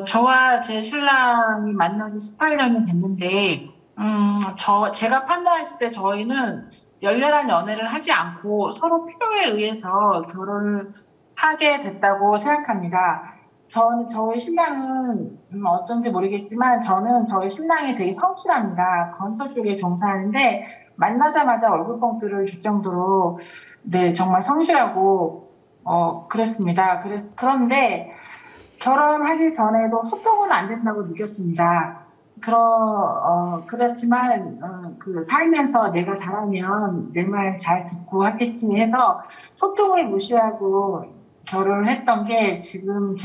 저와 제 신랑이 만난 지 18년이 됐는데, 제가 판단했을 때 저희는 열렬한 연애를 하지 않고 서로 필요에 의해서 결혼을 하게 됐다고 생각합니다. 저희 신랑은, 어쩐지 모르겠지만, 저는 저희 신랑이 되게 성실합니다. 건설 쪽에 종사하는데, 만나자마자 얼굴 뻥뚫을 줄 정도로, 네, 정말 성실하고, 그랬습니다. 그런데, 결혼하기 전에도 소통은 안 된다고 느꼈습니다. 그렇지만, 살면서 내가 잘하면 내 말 잘 듣고 하겠지 해서 소통을 무시하고 결혼을 했던 게 지금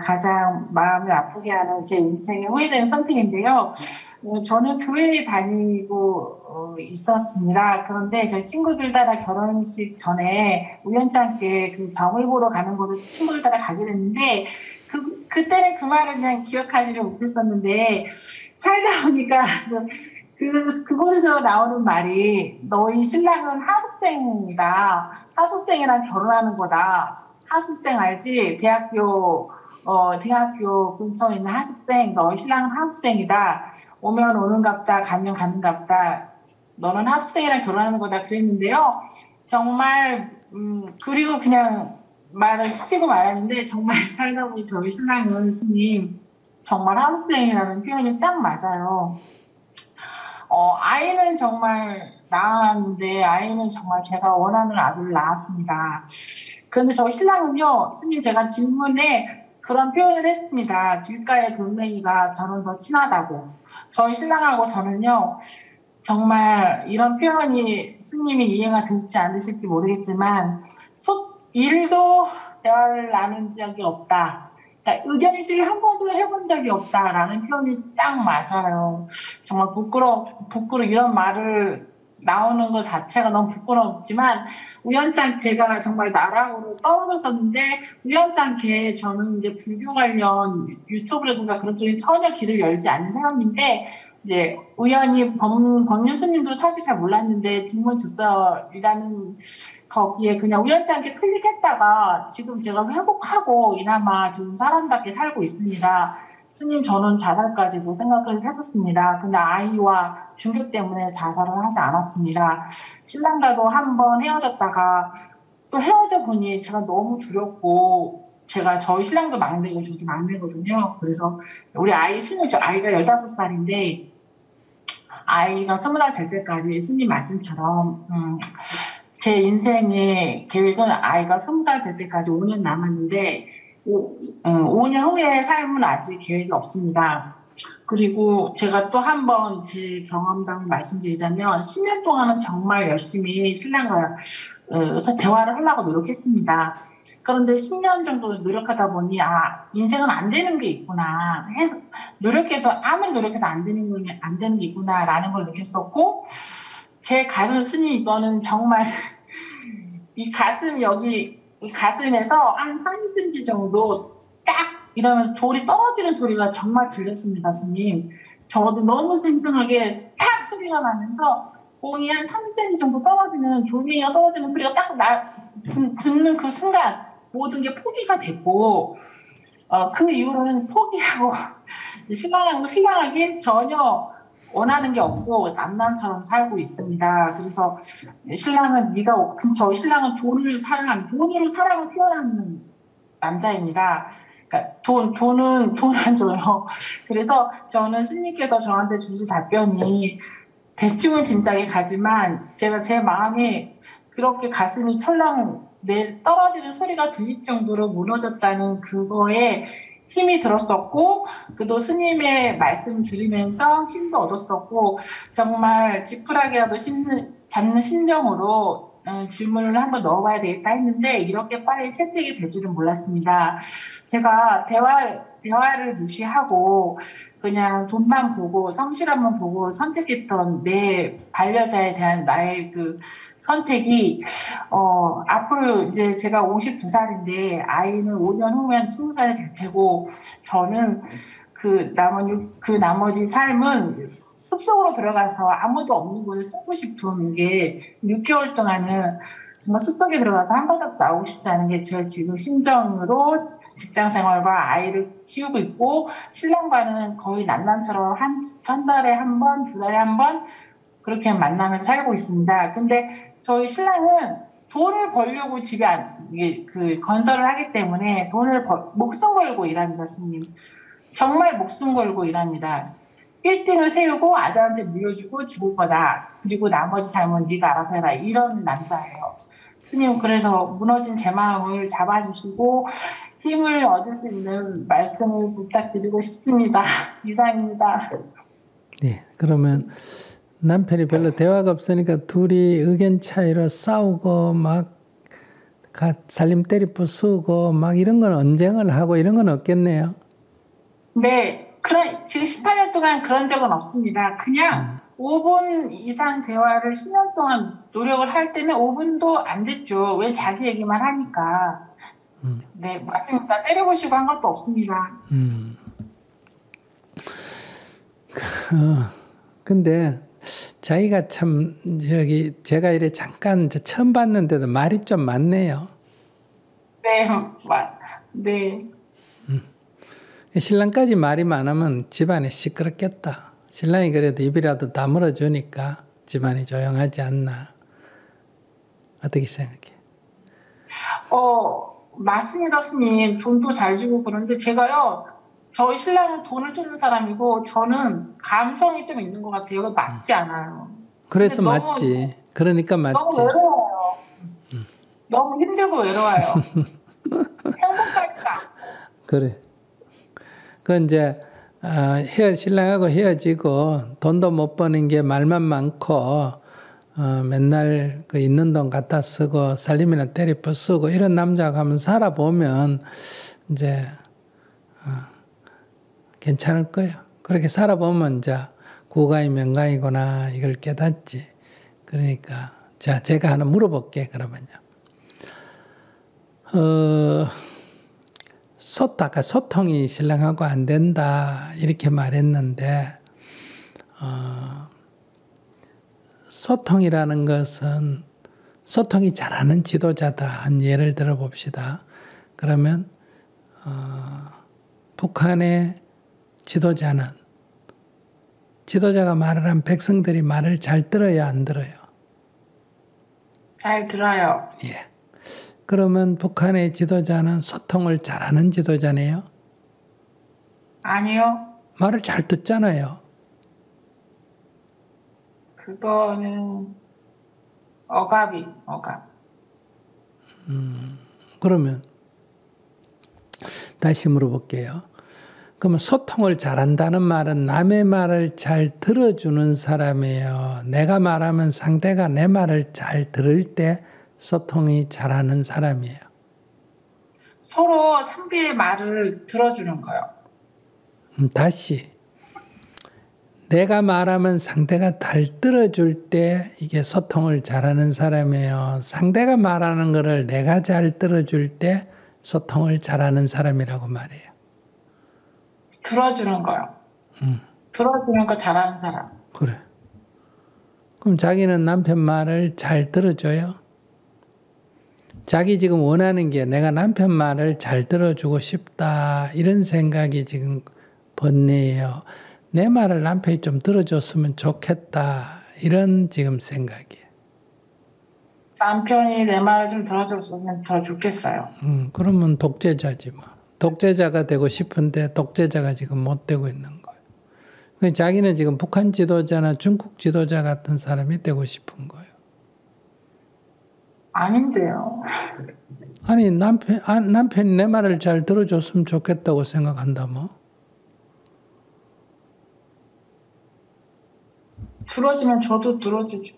가장 마음을 아프게 하는 제 인생의 후회되는 선택인데요. 저는 교회에 다니고 있었습니다. 그런데 저희 친구들 따라 결혼식 전에 우연찮게 그 점을 보러 가는 곳을 친구들 따라 가게 됐는데 그때는 그 말을 그냥 기억하지를 못했었는데 살다 보니까 그곳에서 나오는 말이 너희 신랑은 하숙생이다. 하숙생이랑 결혼하는 거다. 하숙생 알지? 대학교 근처에 있는 하숙생, 너희 신랑은 하숙생이다. 오면 오는갑다, 가면 가는갑다. 너는 하숙생이랑 결혼하는 거다. 그랬는데요. 정말, 그리고 그냥 말을 스치고 말았는데, 정말 살다 보니 저희 신랑은 스님, 정말 하숙생이라는 표현이 딱 맞아요. 아이는 정말 낳았는데, 아이는 정말 제가 원하는 아들을 낳았습니다. 그런데 저희 신랑은요, 스님 제가 질문에 그런 표현을 했습니다. 길가의 돌멩이가 저는 더 친하다고. 저희 신랑하고 저는요, 정말 이런 표현이 스님이 이해가 되실지 안 되실지 모르겠지만, 일도 대화를 나눈 적이 없다. 그러니까 의견 일치를 한 번도 해본 적이 없다라는 표현이 딱 맞아요. 정말 이런 말을 나오는 것 자체가 너무 부끄럽지만 우연찮게 제가 정말 나락으로 떨어졌었는데 우연찮게 저는 이제 불교 관련 유튜브라든가 그런 쪽에 전혀 길을 열지 않는 사람인데 이제 우연히 법륜 스님도 사실 잘 몰랐는데 직문즉설이라는 거기에 그냥 우연찮게 클릭했다가 지금 제가 회복하고 이나마 좀 사람답게 살고 있습니다. 스님 저는 자살까지도 생각을 했었습니다. 근데 아이와 중교 때문에 자살을 하지 않았습니다. 신랑과도 한 번 헤어졌다가 또 헤어져 보니 제가 너무 두렵고 제가 저희 신랑도 막내고 저도 막내거든요. 그래서 우리 아이가 15살인데 아이가 20살 될 때까지 스님 말씀처럼 제 인생의 계획은 아이가 20살 될 때까지 5년 남았는데 5년 후의 삶은 아직 계획이 없습니다. 그리고 제가 또 한 번 제 경험담을 말씀드리자면 10년 동안은 정말 열심히 신랑과 대화를 하려고 노력했습니다. 그런데 10년 정도 노력하다 보니 인생은 안 되는 게 있구나. 아무리 노력해도 안 되는 게 있구나라는 걸 느꼈었고 제 스님 이거는 정말 이 가슴에서 한 30cm 정도 딱 이러면서 돌이 떨어지는 소리가 정말 들렸습니다, 스님. 저도 너무 생생하게 탁 소리가 나면서 공이 한 30cm 정도 돌멩이가 떨어지는 소리가 딱 듣는 그 순간 모든 게 포기가 됐고, 그 이후로는 포기하고, 신랑하게 전혀 원하는 게 없고 남남처럼 살고 있습니다. 그래서 저희 신랑은 돈으로 사랑을 표현하는 남자입니다. 그러니까 돈은 돈 안 줘요. 그래서 저는 스님께서 저한테 주신 답변이 대충은 짐작이 가지만 제가 제 마음이 그렇게 가슴이 떨어지는 소리가 들릴 정도로 무너졌다는 그거에 힘이 들었었고 그도 스님의 말씀을 들으면서 힘도 얻었었고 정말 지푸라기라도 잡는 심정으로 질문을 한번 넣어봐야 되겠다 했는데 이렇게 빨리 채택이 될 줄은 몰랐습니다. 제가 대화를 무시하고 그냥 돈만 보고 성실함만 보고 선택했던 내 반려자에 대한 나의 그 선택이 앞으로 이제 제가 52살인데 아이는 5년 후면 20살이 될 테고 저는 그 나머지 삶은 숲속으로 들어가서 아무도 없는 곳에 숨고 싶은 게 6개월 동안은 정말 숲속에 들어가서 한 발자국 나오고 싶지 않은 게 제 지금 심정으로 직장 생활과 아이를 키우고 있고 신랑과는 거의 난난처럼 한 달에 한 번, 두 달에 한 번 그렇게 만나면서 살고 있습니다. 근데 저희 신랑은 돈을 벌려고 집에 건설을 하기 때문에 목숨 걸고 일합니다, 스님. 정말 목숨 걸고 일합니다. 빌딩을 세우고 아들한테 물려주고 죽을 거다. 그리고 나머지 삶은 네가 알아서 해라. 이런 남자예요. 스님, 그래서 무너진 제 마음을 잡아주시고 힘을 얻을 수 있는 말씀을 부탁드리고 싶습니다. 이상입니다. 네, 그러면 남편이 별로 대화가 없으니까 둘이 의견 차이로 싸우고 막 살림 때리 부수고 막 이런 건 언쟁을 하고 이런 건 없겠네요. 네, 지금 18년 동안 그런 적은 없습니다. 그냥 5분 이상 대화를 10년 동안 노력을 할 때는 5분도 안 됐죠. 왜 자기 얘기만 하니까. 네, 맞습니다. 때려보시고 한 것도 없습니다. 근데 자기가 참 제가 이래 잠깐 처음 봤는데도 말이 좀 많네요. 네, 네. 신랑까지 말이 많으면 집안이 시끄럽겠다. 신랑이 그래도 입이라도 다물어주니까 집안이 조용하지 않나. 어떻게 생각해? 맞습니다, 스님. 돈도 잘 주고 그런데 제가요, 저희 신랑은 돈을 주는 사람이고 저는 감성이 좀 있는 것 같아요. 그거 맞지 않아요. 그래서 맞지. 그러니까 맞지. 너무 외로워요. 너무 힘들고 외로워요. 행복할까? 그래. 그 이제 신랑하고 헤어지고 돈도 못 버는 게 말만 많고 맨날 그 있는 돈 갖다 쓰고 살림이나 때리 부수고 이런 남자가 한번 살아보면 이제 괜찮을 거예요. 그렇게 살아보면 이제 구가이 명가이구나 이걸 깨닫지. 그러니까 자 제가 하나 물어볼게 그러면요. 아까 소통이 신랑하고 안 된다 이렇게 말했는데 소통이라는 것은 소통이 잘하는 지도자다 한 예를 들어 봅시다. 그러면 북한의 지도자가 말을 한 백성들이 말을 잘 들어야 안 들어요? 잘 들어요. 예. 그러면 북한의 지도자는 소통을 잘하는 지도자네요? 아니요. 말을 잘 듣잖아요. 그거는 억압. 그러면 다시 물어볼게요. 그러면 소통을 잘한다는 말은 남의 말을 잘 들어주는 사람이에요. 내가 말하면 상대가 내 말을 잘 들을 때 소통이 잘하는 사람이에요. 서로 상대의 말을 들어주는 거요. 다시 내가 말하면 상대가 잘 들어줄 때 이게 소통을 잘하는 사람이에요. 상대가 말하는 거를 내가 잘 들어줄 때 소통을 잘하는 사람이라고 말해요. 들어주는 거요. 들어주는 거 잘하는 사람. 그래. 그럼 자기는 남편 말을 잘 들어줘요? 자기 지금 원하는 게 내가 남편 말을 잘 들어주고 싶다 이런 생각이 지금 번뇌예요. 내 말을 남편이 좀 들어줬으면 좋겠다 이런 지금 생각이에요. 남편이 내 말을 좀 들어줬으면 더 좋겠어요. 그러면 독재자지 뭐. 독재자가 되고 싶은데 독재자가 지금 못 되고 있는 거예요. 자기는 지금 북한 지도자나 중국 지도자 같은 사람이 되고 싶은 거예요. 아닌데요. 아니 남편이 내 말을 잘 들어줬으면 좋겠다고 생각한다며? 들어주면 저도 들어주죠.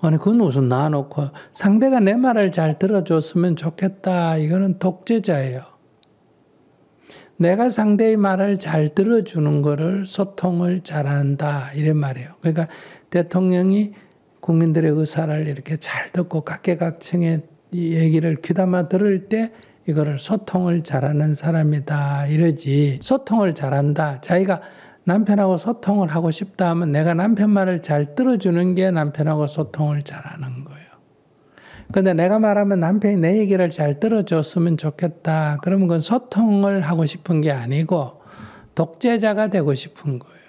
아니 그건 무슨 놔놓고 상대가 내 말을 잘 들어줬으면 좋겠다. 이거는 독재자예요. 내가 상대의 말을 잘 들어주는 거를 소통을 잘한다 이런 말이에요. 그러니까 대통령이 국민들의 의사를 이렇게 잘 듣고 각계각층의 이 얘기를 귀담아 들을 때 이거를 소통을 잘하는 사람이다 이러지. 소통을 잘한다. 자기가 남편하고 소통을 하고 싶다 하면 내가 남편 말을 잘 들어주는 게 남편하고 소통을 잘하는 거예요. 근데 내가 말하면 남편이 내 얘기를 잘 들어줬으면 좋겠다. 그러면 그건 소통을 하고 싶은 게 아니고 독재자가 되고 싶은 거예요.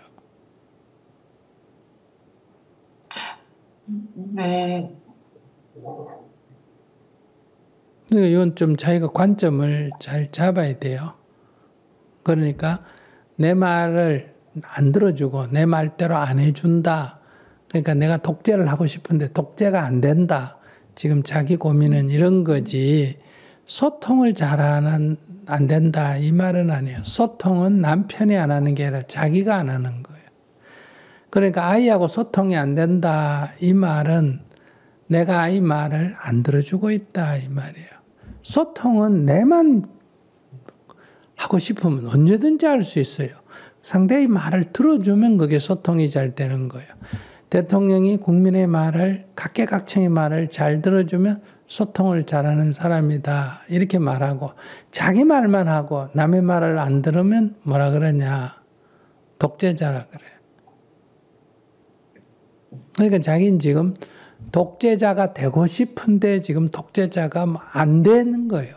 네. 이건 좀 자기가 관점을 잘 잡아야 돼요. 그러니까 내 말을 안 들어주고 내 말대로 안 해준다. 그러니까 내가 독재를 하고 싶은데 독재가 안 된다. 지금 자기 고민은 이런 거지. 소통을 잘하는 안 된다 이 말은 아니에요. 소통은 남편이 안 하는 게 아니라 자기가 안 하는 거예요. 그러니까 아이하고 소통이 안 된다 이 말은 내가 아이 말을 안 들어주고 있다 이 말이에요. 소통은 내만 하고 싶으면 언제든지 할 수 있어요. 상대의 말을 들어주면 그게 소통이 잘 되는 거예요. 대통령이 국민의 말을 각계각층의 말을 잘 들어주면 소통을 잘하는 사람이다. 이렇게 말하고 자기 말만 하고 남의 말을 안 들으면 뭐라 그러냐. 독재자라 그래요. 그러니까 자기는 지금 독재자가 되고 싶은데 지금 독재자가 안 되는 거예요.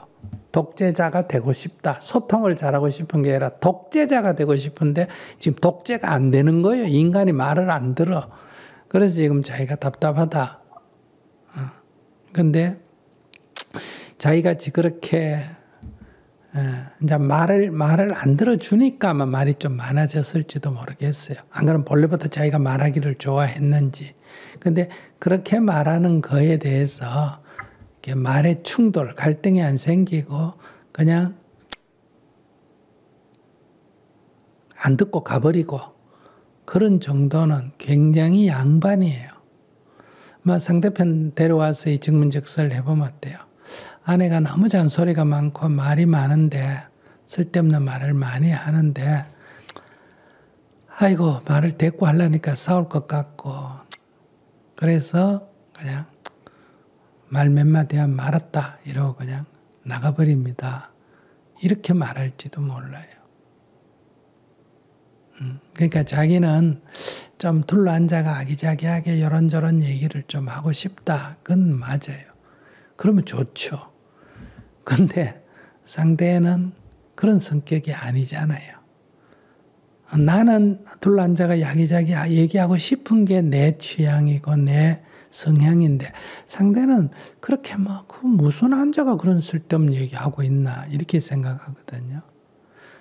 독재자가 되고 싶다. 소통을 잘하고 싶은 게 아니라 독재자가 되고 싶은데 지금 독재가 안 되는 거예요. 인간이 말을 안 들어. 그래서 지금 자기가 답답하다. 근데 자기가 그렇게 이제 말을 안 들어주니까 아마 말이 좀 많아졌을지도 모르겠어요. 안 그러면 본래부터 자기가 말하기를 좋아했는지. 근데 그렇게 말하는 거에 대해서 말의 충돌, 갈등이 안 생기고 그냥 안 듣고 가버리고 그런 정도는 굉장히 양반이에요. 상대편 데려와서 이 증문즉설 해보면 어때요? 아내가 너무 잔소리가 많고 말이 많은데 쓸데없는 말을 많이 하는데 아이고 말을 대꾸 하려니까 싸울 것 같고 그래서 그냥 말 몇 마디 하면 말았다 이러고 그냥 나가버립니다. 이렇게 말할지도 몰라요. 그러니까 자기는 좀 둘러앉아가 아기자기하게 이런저런 얘기를 좀 하고 싶다. 그건 맞아요. 그러면 좋죠. 근데 상대는 그런 성격이 아니잖아요. 나는 둘러앉아가 야기자기 얘기하고 싶은 게 내 취향이고 내 성향인데 상대는 그렇게 그 무슨 앉아가 그런 쓸데없는 얘기하고 있나 이렇게 생각하거든요.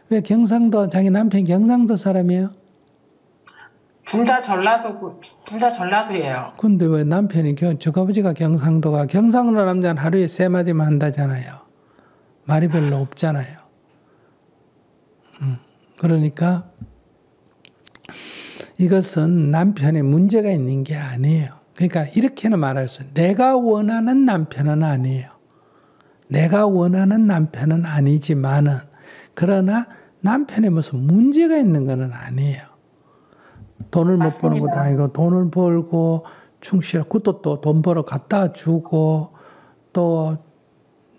왜 경상도 자기 남편 경상도 사람이에요? 둘 다 전라도예요. 근데 왜 남편이 저 아버지가 경상도 남자는 하루에 3마디만 한다잖아요. 말이 별로 없잖아요. 그러니까 이것은 남편의 문제가 있는 게 아니에요. 그러니까 이렇게는 말할 수 있어요. 내가 원하는 남편은 아니에요. 내가 원하는 남편은 아니지만은 그러나 남편에 무슨 문제가 있는 건 아니에요. 돈을 못 버는 것도 아니고 돈을 벌고 충실하고 그것도 또 돈 벌어 갖다 주고 또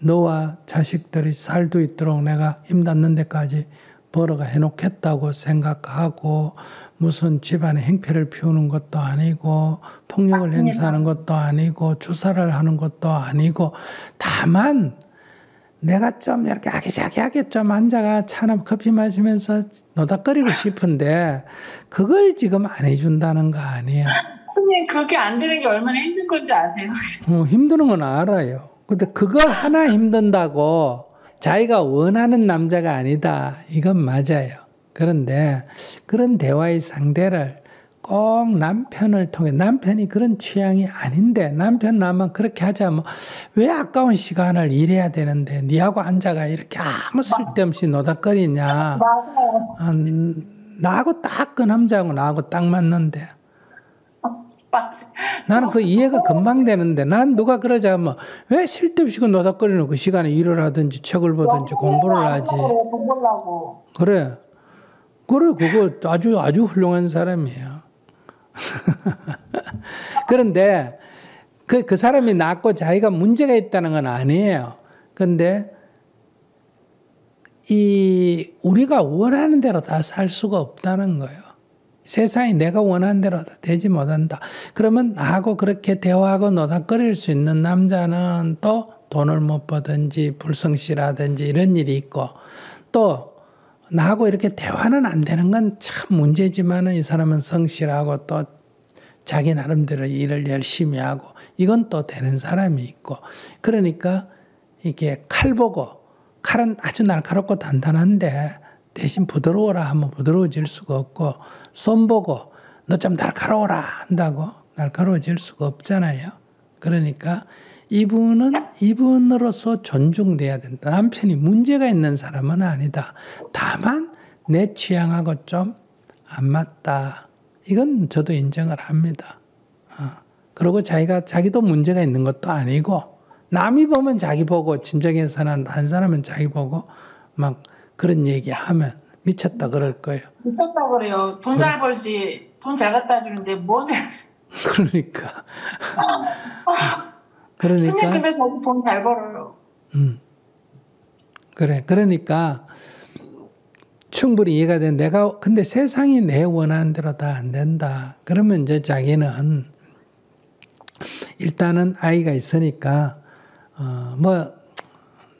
너와 자식들이 살도 있도록 내가 힘닿는 데까지 벌어가 해놓겠다고 생각하고 무슨 집안에 행패를 피우는 것도 아니고 폭력을 행사하는 것도 아니고 주사를 하는 것도 아니고 다만 내가 좀 이렇게 아기자기하게 좀 앉아가 차나 커피 마시면서 노닥거리고 싶은데 그걸 지금 안 해준다는 거 아니에요. 선생님 그게 안 되는 게 얼마나 힘든 건지 아세요? 힘드는 건 알아요. 근데 그거 하나 힘든다고 자기가 원하는 남자가 아니다. 이건 맞아요. 그런데 그런 대화의 상대를 꼭 남편을 통해 남편이 그런 취향이 아닌데 남편 나만 그렇게 하자면 왜 아까운 시간을 일해야 되는데 니하고 앉아가 이렇게 아무 쓸데없이 노닥거리냐. 맞아요. 나하고 딱 그 남자하고 나하고 딱 맞는데 나는 그 이해가 금방 되는데 난 누가 그러자면 왜 쓸데없이 그 노닥거리는 그 시간에 일을 하든지 책을 보든지 공부를 하지. 그래. 그거 아주 훌륭한 사람이에요. 그런데 그 사람이 낫고 자기가 문제가 있다는 건 아니에요. 근데 우리가 원하는 대로 다 살 수가 없다는 거예요. 세상이 내가 원하는 대로 되지 못한다. 그러면 나하고 그렇게 대화하고 노닥거릴 수 있는 남자는 또 돈을 못 버든지 불성실하든지 이런 일이 있고, 또 나하고 이렇게 대화는 안 되는 건 참 문제지만은 이 사람은 성실하고 또 자기 나름대로 일을 열심히 하고 이건 또 되는 사람이 있고, 그러니까 이게 칼 보고, 칼은 아주 날카롭고 단단한데 대신 부드러워라 하면 부드러워질 수가 없고, 손 보고 너 좀 날카로워라 한다고 날카로워질 수가 없잖아요. 그러니까 이분으로서 존중돼야 된다. 남편이 문제가 있는 사람은 아니다. 다만 내 취향하고 좀 안 맞다. 이건 저도 인정을 합니다. 그리고 자기도 문제가 있는 것도 아니고, 남이 보면 자기 보고, 진정해서는 한 사람은 자기 보고 막 그런 얘기하면 미쳤다 그럴 거예요. 미쳤다 그래요. 돈 잘 벌지, 돈 잘 갖다 주는데 뭔 그러니까. 스님 근데 저도 돈 잘 벌어요. 그래. 그러니까 충분히 이해가 돼. 근데 세상이 내 원하는 대로 다 안 된다. 그러면 이제 자기는 일단은 아이가 있으니까,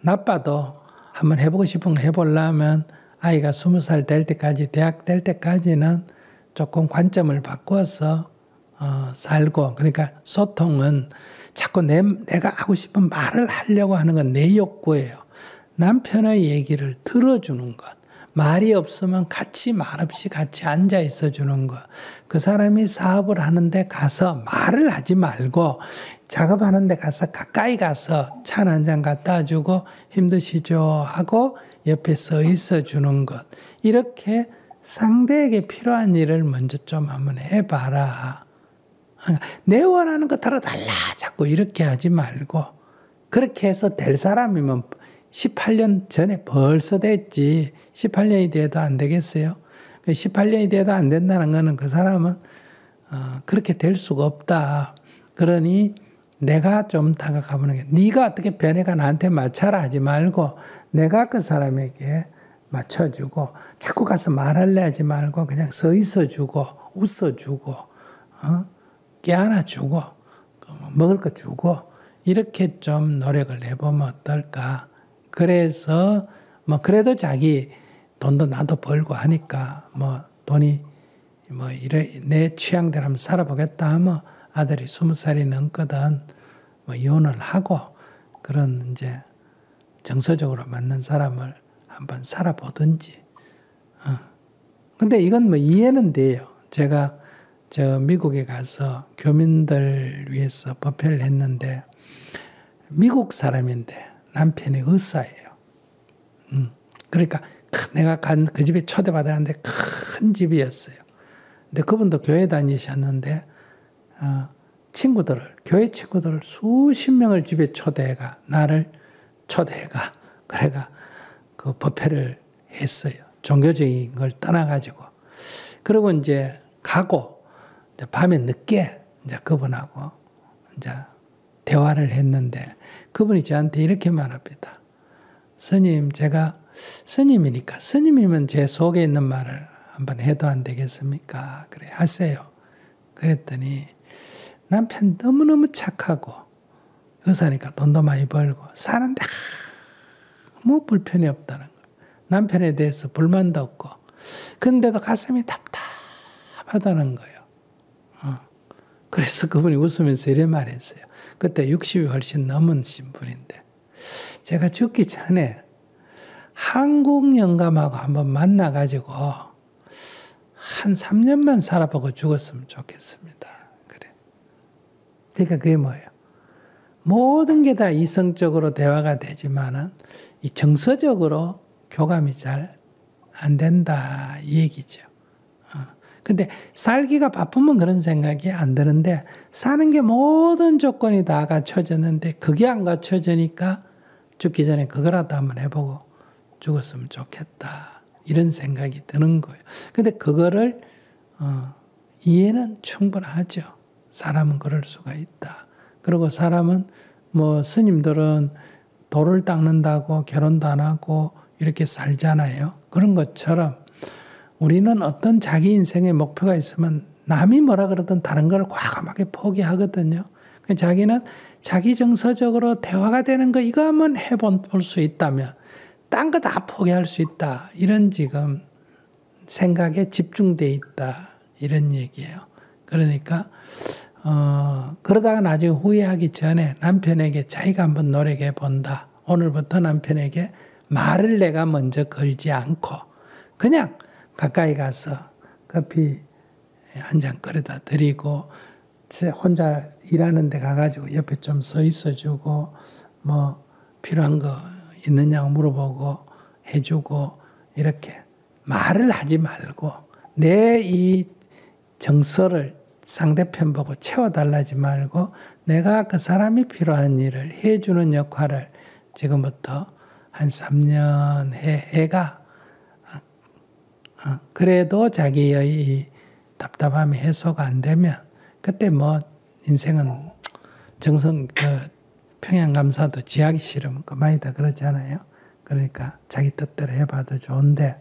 나빠도 한번 해보고 싶은 거 해보려면 아이가 20살 될 때까지, 대학 될 때까지는 조금 관점을 바꿔서, 살고, 그러니까 소통은 자꾸 내가 하고 싶은 말을 하려고 하는 건 내 욕구예요. 남편의 얘기를 들어주는 것. 말이 없으면 말없이 같이 앉아 있어 주는 것. 그 사람이 사업을 하는데 가서 말을 하지 말고 작업하는데 가서 가까이 가서 차 한 잔 갖다 주고 힘드시죠 하고 옆에 서 있어 주는 것. 이렇게 상대에게 필요한 일을 먼저 좀 한번 해봐라. 내 원하는 거 달라 자꾸 이렇게 하지 말고, 그렇게 해서 될 사람이면 18년 전에 벌써 됐지. 18년이 돼도 안 되겠어요? 18년이 돼도 안 된다는 거는 그 사람은 그렇게 될 수가 없다. 그러니 내가 좀 다가가보는 게, 네가 어떻게 변해가 나한테 맞춰라 하지 말고 내가 그 사람에게 맞춰주고, 자꾸 가서 말할래 하지 말고 그냥 서 있어주고 웃어주고 깨안아주고 먹을 거 주고 이렇게 좀 노력을 해보면 어떨까. 그래서 그래도 자기 돈도 나도 벌고 하니까 돈이 이래 내 취향대로 한번 살아보겠다 하면 아들이 20살이 넘거든 이혼을 하고 그런 이제 정서적으로 맞는 사람을 한번 살아보든지. 근데 이건 이해는 돼요. 제가 미국에 가서 교민들 위해서 법회를 했는데 미국 사람인데 남편이 의사예요. 그러니까 내가 간 그 집에 초대받았는데 큰 집이었어요. 근데 그분도 교회 다니셨는데 교회 친구들을 수십 명을 집에 나를 초대해가 그래가 그 법회를 했어요. 종교적인 걸 떠나가지고. 그리고 이제 가고 이제 밤에 늦게 이제 그분하고 이제 대화를 했는데 그분이 저한테 이렇게 말합니다. 스님, 제가 스님이니까 스님이면 제 속에 있는 말을 한번 해도 안 되겠습니까? 그래, 하세요. 그랬더니 남편 너무너무 착하고 의사니까 돈도 많이 벌고 사는데 아무 불편이 없다는 거예요. 남편에 대해서 불만도 없고 근데도 가슴이 답답하다는 거예요. 그래서 그분이 웃으면서 이래 말했어요. 그때 60이 훨씬 넘은 분인데 제가 죽기 전에 한국 영감하고 한번 만나가지고 한 3년만 살아보고 죽었으면 좋겠습니다. 그래. 그러니까 그게 뭐예요? 모든 게 다 이성적으로 대화가 되지만은 이 정서적으로 교감이 잘 안 된다 이 얘기죠. 근데 살기가 바쁘면 그런 생각이 안 드는데 사는 게 모든 조건이 다 갖춰졌는데 그게 안 갖춰지니까 죽기 전에 그거라도 한번 해보고 죽었으면 좋겠다. 이런 생각이 드는 거예요. 근데 그거를 이해는 충분하죠. 사람은 그럴 수가 있다. 그리고 사람은 스님들은 돌을 닦는다고 결혼도 안 하고 이렇게 살잖아요. 그런 것처럼 우리는 어떤 자기 인생의 목표가 있으면 남이 뭐라 그러든 다른 걸 과감하게 포기하거든요. 자기는 자기 정서적으로 대화가 되는 거 이거 한번 해볼 수 있다면 딴 거 다 포기할 수 있다. 이런 지금 생각에 집중돼 있다. 이런 얘기예요. 그러니까 그러다가 나중에 후회하기 전에 남편에게 자기가 한번 노력해 본다. 오늘부터 남편에게 말을 내가 먼저 걸지 않고 그냥 가까이 가서 커피 한 잔 끓여다 드리고 혼자 일하는 데 가가지고 옆에 좀 서 있어주고 뭐 필요한 거 있느냐고 물어보고 해주고 이렇게 말을 하지 말고 내 이 정서를 상대편 보고 채워달라지 말고 내가 그 사람이 필요한 일을 해주는 역할을 지금부터 한 3년 해가 그래도 자기의 이 답답함이 해소가 안 되면 그때 뭐 인생은 정성 평양감사도 지하기 싫으면 그만이다 그러잖아요. 그러니까 자기 뜻대로 해봐도 좋은데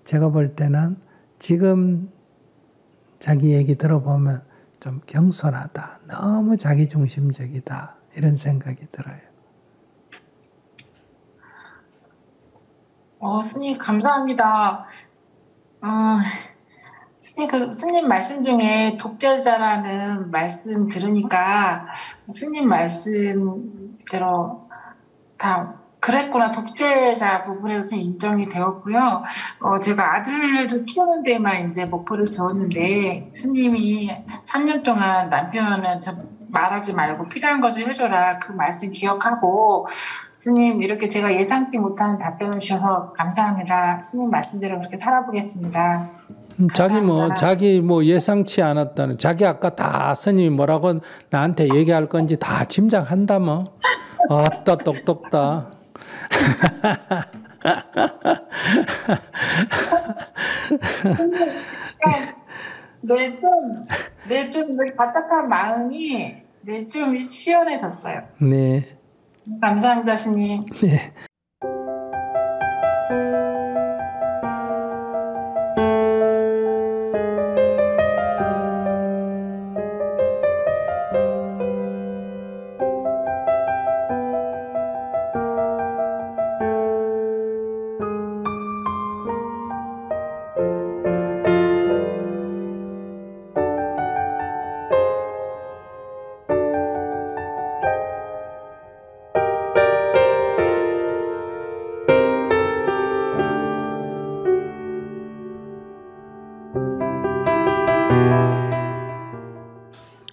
제가 볼 때는 지금 자기 얘기 들어보면 좀 경솔하다. 너무 자기중심적이다. 이런 생각이 들어요. 스님 감사합니다. 스님 말씀 중에 독재자라는 말씀 들으니까 스님 말씀대로 다 그랬구나. 독재자 부분에서 좀 인정이 되었고요. 제가 아들을 키우는 데만 이제 목표를 두었는데 스님이 3년 동안 남편은 말하지 말고 필요한 것을 해줘라. 그 말씀 기억하고 스님 이렇게 제가 예상치 못한 답변을 주셔서 감사합니다. 스님 말씀대로 그렇게 살아보겠습니다. 자기 예상치 않았다는 자기 아까 다 스님이 뭐라고 나한테 얘기할 건지 다 짐작한다 뭐. 아따 똑똑다. 좀 답답한 마음이 좀 시원해졌어요. 네. 감사합니다, 스님. 네.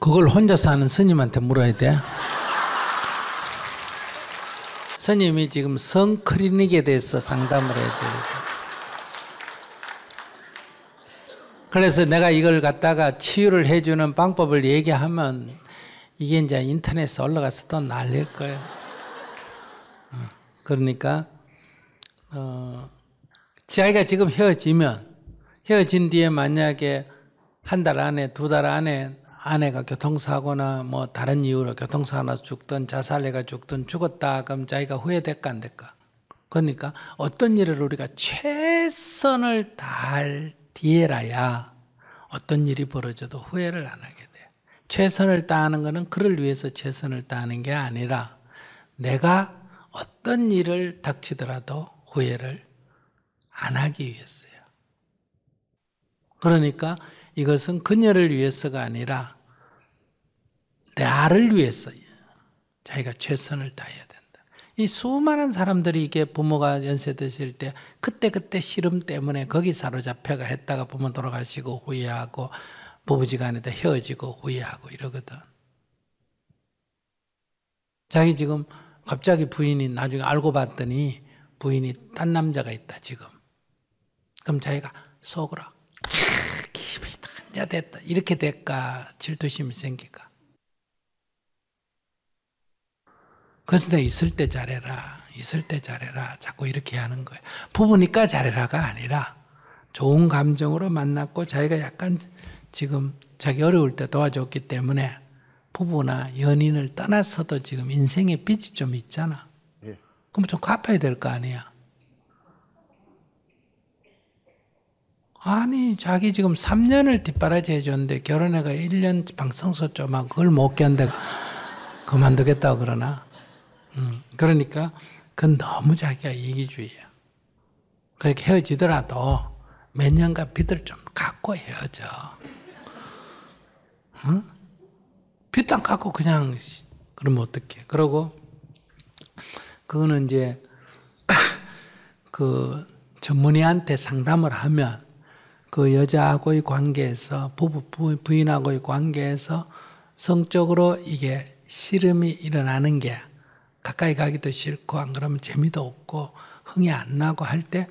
그걸 혼자서 하는 스님한테 물어야 돼. 스님이 지금 성클리닉에 대해서 상담을 해줘요. 그래서 내가 이걸 갖다가 치유를 해주는 방법을 얘기하면 이게 이제 인터넷에 올라가서 또 난릴 거예요. 그러니까 자기가 지금 헤어진 뒤에 만약에 한 달 안에, 2달 안에 아내가 교통사고나 뭐 다른 이유로 교통사고 나서 죽든 자살해가 죽든 죽었다 그럼 자기가 후회될까 안 될까? 그러니까 어떤 일을 우리가 최선을 다할 뒤에라야 어떤 일이 벌어져도 후회를 안 하게 돼요. 최선을 다하는 것은 그를 위해서 최선을 다하는 게 아니라 내가 어떤 일을 닥치더라도 후회를 안 하기 위해서요. 그러니까 이것은 그녀를 위해서가 아니라 나를 위해서 자기가 최선을 다해야 된다. 이 수많은 사람들이 이게 부모가 연세 드실 때 그때 시름 때문에 거기 사로잡혀가 했다가 부모 돌아가시고 후회하고 부부지간에도 헤어지고 후회하고 이러거든. 자기 지금 갑자기 부인이 나중에 알고 봤더니 부인이 딴 남자가 있다 지금. 그럼 자기가 속으로 기분이 단자 됐다 이렇게 될까 질투심이 생길까. 그래서 내가 있을 때 잘해라 자꾸 이렇게 하는 거예요. 부부니까 잘해라가 아니라 좋은 감정으로 만났고 자기가 약간 지금 자기 어려울 때 도와줬기 때문에 부부나 연인을 떠나서도 지금 인생의 빚이 좀 있잖아. 예. 그럼 좀 갚아야 될 거 아니야. 아니 자기 지금 3년을 뒷바라지 해줬는데 결혼해가 1년 방성소 좀하고 그걸 못 견뎌 그만두겠다고 그러나? 그러니까 그건 너무 자기가 이기주의야. 그렇게 헤어지더라도 몇 년간 빚을 좀 갚고 헤어져. 응? 빚도 안 갚고 그냥 그러면 어떡해. 그러고 그거는 이제 그 전문의한테 상담을 하면 그 여자하고의 관계에서 부인하고의 관계에서 성적으로 이게 씨름이 일어나는 게 가까이 가기도 싫고 안 그러면 재미도 없고 흥이 안 나고 할 때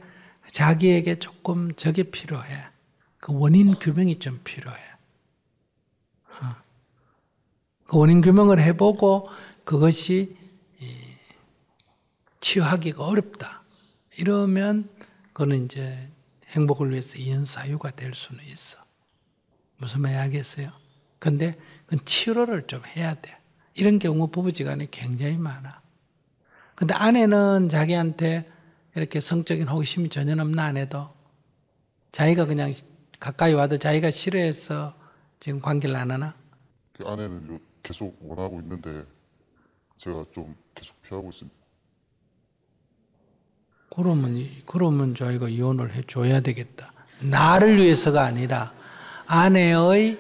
자기에게 조금 저게 필요해. 그 원인 규명이 좀 필요해. 그 원인 규명을 해보고 그것이 치유하기가 어렵다. 이러면 그거는 이제 행복을 위해서 이혼 사유가 될 수는 있어. 무슨 말인지 알겠어요? 근데 그건 치료를 좀 해야 돼. 이런 경우 부부지간에 굉장히 많아. 근데 아내는 자기한테 이렇게 성적인 호기심이 전혀 없는 아내도 자기가 그냥 가까이 와도 자기가 싫어해서 지금 관계를 안 하나? 그 아내는 계속 원하고 있는데 제가 좀 계속 피하고 있습니다. 그러면 저희가 이혼을 해줘야 되겠다. 나를 위해서가 아니라 아내의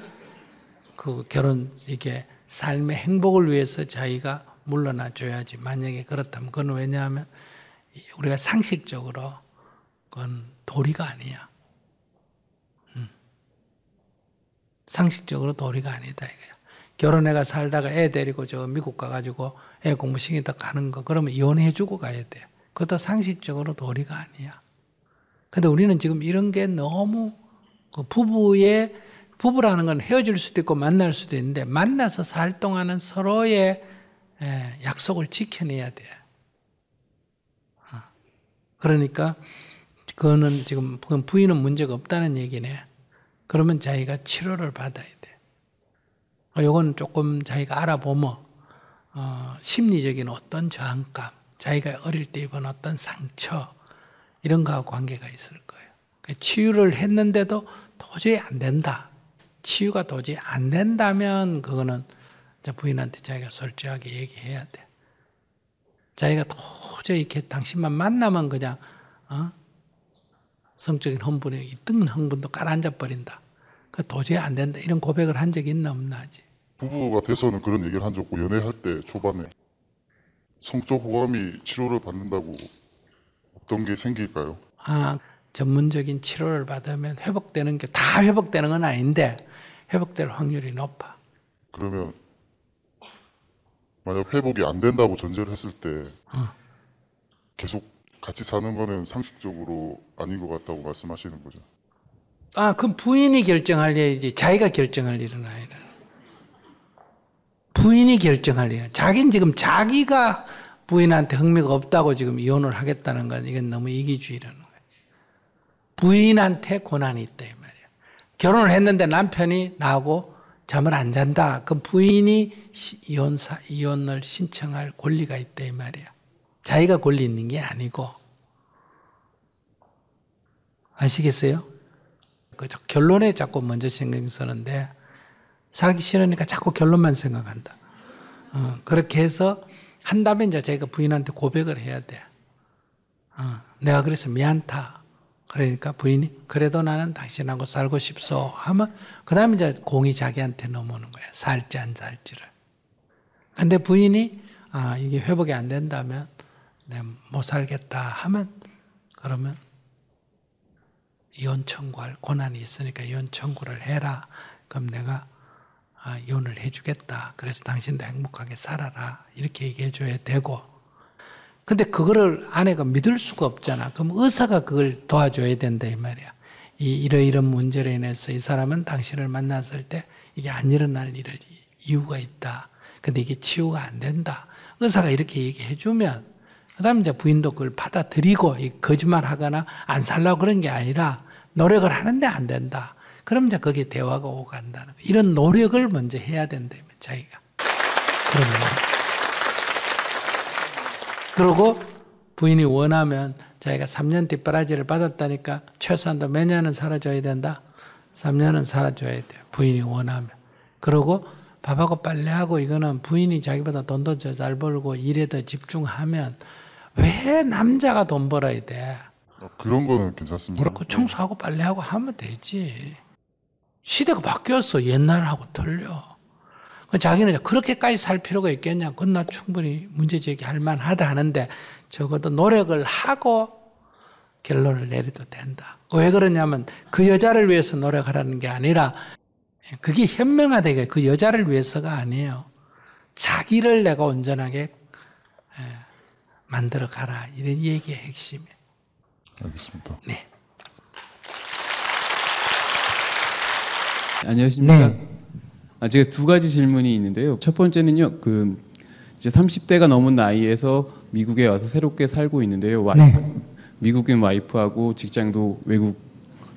그 결혼, 이게 삶의 행복을 위해서 자기가 물러나 줘야지. 만약에 그렇다면, 그건 왜냐하면 우리가 상식적으로 그건 도리가 아니야. 상식적으로 도리가 아니다 이거야. 결혼해가 살다가 애 데리고 저 미국 가가지고 애 공부시키다 가는 거, 그러면 이혼해주고 가야 돼. 그것도 상식적으로 도리가 아니야. 근데 우리는 지금 이런 게 너무 그 부부라는 건 헤어질 수도 있고 만날 수도 있는데 만나서 살 동안은 서로의 약속을 지켜내야 돼. 그러니까 그거는 지금 부인은 문제가 없다는 얘기네. 그러면 자기가 치료를 받아야 돼. 요건 조금 자기가 알아보면 심리적인 어떤 저항감, 자기가 어릴 때 입은 어떤 상처 이런 거하고 관계가 있을 거예요. 치유를 했는데도 도저히 안 된다. 치유가 도저히 안 된다면 그거는 부인한테 자기가 솔직하게 얘기해야 돼. 자기가 도저히 이렇게 당신만 만나면 그냥 성적인 흥분이 있던 흥분도 가라앉아 버린다. 그 도저히 안 된다. 이런 고백을 한 적이 있나 없나 하지. 부부가 돼서는 그런 얘기를 한 적 없고 연애할 때 초반에 성적 호감이 치료를 받는다고 어떤 게 생길까요? 전문적인 치료를 받으면 회복되는 게 다 회복되는 건 아닌데 회복될 확률이 높아. 그러면 만약 회복이 안 된다고 전제를 했을 때 계속 같이 사는 거는 상식적으로 아닌 것 같다고 말씀하시는 거죠? 그럼 부인이 결정할 일이지 자기가 결정할 일은 아니라. 부인이 결정할 일. 자기는 지금 자기가 부인한테 흥미가 없다고 지금 이혼을 하겠다는 건 이건 너무 이기주의라는 거예요. 부인한테 권한이 있다 이 말이야. 결혼을 했는데 남편이 나하고 잠을 안 잔다. 그럼 부인이 이혼을 신청할 권리가 있다 이 말이야. 자기가 권리 있는 게 아니고. 아시겠어요? 결론에 자꾸 먼저 신경 쓰는데 살기 싫으니까 자꾸 결론만 생각한다. 그렇게 해서 한다면 이제 자기가 부인한테 고백을 해야 돼. 내가 그래서 미안다. 그러니까 부인이 그래도 나는 당신하고 살고 싶소 하면 그 다음에 이제 공이 자기한테 넘어오는 거야. 살지 안 살지를. 근데 부인이 이게 회복이 안 된다면 내가 못 살겠다 하면 그러면 이혼 청구할 권한이 있으니까 이혼 청구를 해라. 그럼 내가 이혼을 해주겠다. 그래서 당신도 행복하게 살아라. 이렇게 얘기해 줘야 되고. 근데 그거를 아내가 믿을 수가 없잖아. 그럼 의사가 그걸 도와줘야 된다 이 말이야. 이런 문제로 인해서 이 사람은 당신을 만났을 때 이게 안 일어날 이유가 있다. 근데 이게 치유가 안 된다. 의사가 이렇게 얘기해 주면 그 다음에 이제 부인도 그걸 받아들이고 거짓말하거나 안 살라고 그런 게 아니라 노력을 하는데 안 된다. 그럼 이제 거기에 대화가 오고 간다는 거예요. 이런 노력을 먼저 해야 된다면 자기가. 그러면. 그리고 부인이 원하면 자기가 3년 뒷바라지를 받았다니까 최소한도 몇 년은 살아줘야 된다. 3년은 살아줘야 돼요. 부인이 원하면. 그러고 밥하고 빨래하고 이거는 부인이 자기보다 돈도 잘 벌고 일에 더 집중하면 왜 남자가 돈 벌어야 돼? 그런 거는 괜찮습니다. 그렇고 청소하고 빨래하고 하면 되지. 시대가 바뀌었어. 옛날하고 틀려. 자기는 그렇게까지 살 필요가 있겠냐? 그건 나 충분히 문제 제기할 만하다 하는데 적어도 노력을 하고 결론을 내려도 된다. 왜 그러냐면 그 여자를 위해서 노력하라는 게 아니라 그게 현명하되게 그 여자를 위해서가 아니에요. 자기를 내가 온전하게 만들어 가라. 이런 얘기의 핵심이에요. 알겠습니다. 네. 안녕하십니까? 네. 제가 두 가지 질문이 있는데요. 첫 번째는요, 이제 30대가 넘은 나이에서 미국에 와서 새롭게 살고 있는데요. 네. 미국인 와이프하고 직장도 외국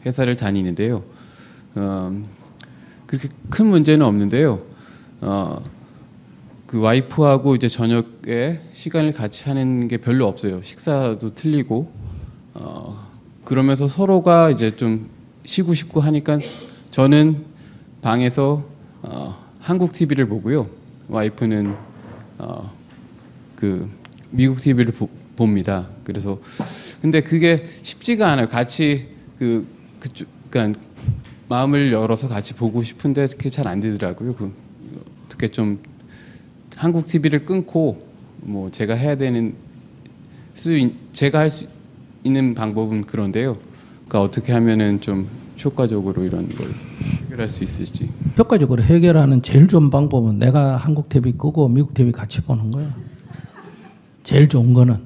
회사를 다니는데요. 그렇게 큰 문제는 없는데요. 그 와이프하고 이제 저녁에 시간을 같이 하는 게 별로 없어요. 식사도 틀리고, 그러면서 서로가 이제 좀 쉬고 싶고 하니까 저는 방에서 한국 TV를 보고요. 와이프는 그 미국 TV를 봅니다. 그래서 근데 그게 쉽지가 않아요. 같이 그러니까 마음을 열어서 같이 보고 싶은데 그게 잘 안 되더라고요. 어떻게 좀 한국 TV를 끊고 뭐 제가 해야 되는 제가 할 수 있는 방법은 그런데요. 그러니까 어떻게 하면은 좀 효과적으로 이런 걸 해결할 수 있을지. 효과적으로 해결하는 제일 좋은 방법은 내가 한국 TV 끄고 미국 TV 같이 보는 거예요. 제일 좋은 거는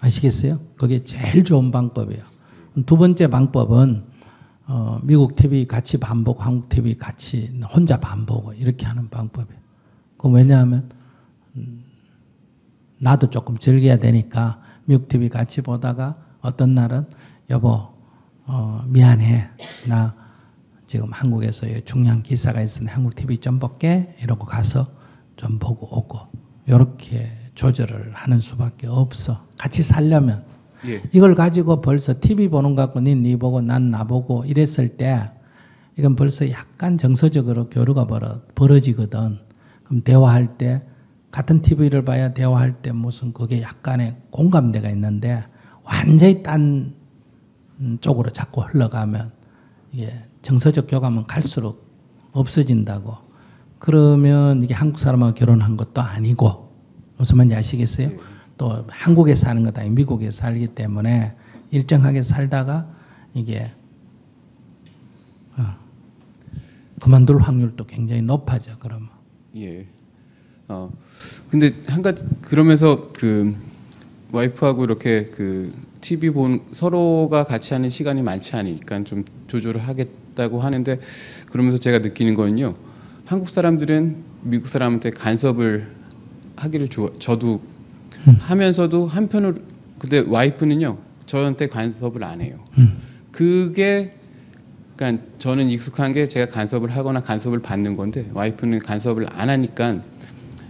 아시겠어요? 그게 제일 좋은 방법이에요. 두 번째 방법은 미국 TV 같이 반복, 한국 TV 같이 혼자 반복 이렇게 하는 방법이에요. 그럼 왜냐하면 나도 조금 즐겨야 되니까 미국 TV 같이 보다가 어떤 날은 여보 미안해 나 지금 한국에서 중요한 기사가 있으니 한국 TV 좀 볼게 이러고 가서 좀 보고 오고 이렇게 조절을 하는 수밖에 없어. 같이 살려면 예. 이걸 가지고 벌써 TV 보는 것 같고 니 보고 난 나 보고 이랬을 때 이건 벌써 약간 정서적으로 교류가 벌어지거든. 그럼 대화할 때 같은 TV를 봐야 대화할 때 무슨 그게 약간의 공감대가 있는데 완전히 딴 쪽으로 자꾸 흘러가면 이게 정서적 교감은 갈수록 없어진다고. 그러면 이게 한국 사람하고 결혼한 것도 아니고 무슨 말인지 아시겠어요? 네. 또 한국에 사는 것도 아니고 미국에 살기 때문에 일정하게 살다가 이게 그만둘 확률도 굉장히 높아져. 그러면. 예. 근데 한 가지 그러면서 그 와이프하고 이렇게 그 TV 본 서로가 같이 하는 시간이 많지 않으니까 좀 조절을 하겠다고 하는데 그러면서 제가 느끼는 거는요. 한국 사람들은 미국 사람한테 간섭을 하기를 저도 하면서도 한편으로 근데 와이프는요. 저한테 간섭을 안 해요. 그게 그러니까 저는 익숙한 게 제가 간섭을 하거나 간섭을 받는 건데 와이프는 간섭을 안 하니까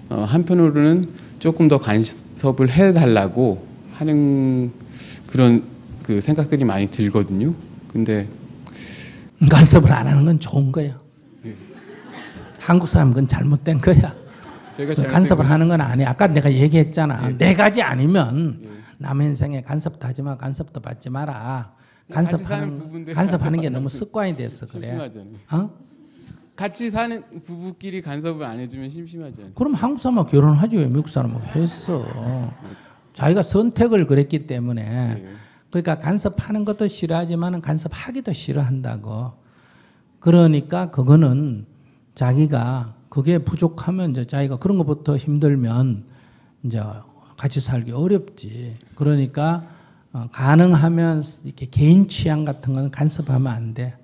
한편으로는 조금 더 간섭을 해달라고 하는 그런 그 생각들이 많이 들거든요. 근데 간섭을 안 하는 건 좋은 거예요. 예. 한국 사람은 그건 잘못된 거야. 제가 간섭을 하는 건 아니야. 아까 내가 얘기했잖아. 예. 네 가지 아니면 예. 남의 인생에 간섭도 하지 마, 간섭도 받지 마라. 같이 사는 부부인데 간섭하는 게 간섭 안 너무 하면 습관이 됐어 그래. 심심하잖아요. 어? 같이 사는 부부끼리 간섭을 안 해주면 심심하지 않아요? 그럼 한국 사람하고 결혼하지 왜 미국 사람하고 했어. 자기가 선택을 그랬기 때문에. 예. 그러니까 간섭하는 것도 싫어하지만 간섭하기도 싫어한다고. 그러니까 그거는 자기가 그게 부족하면 이제 자기가 그런 것부터 힘들면 이제 같이 살기 어렵지. 그러니까 가능하면 이렇게 개인 취향 같은 거는 간섭하면 안 돼.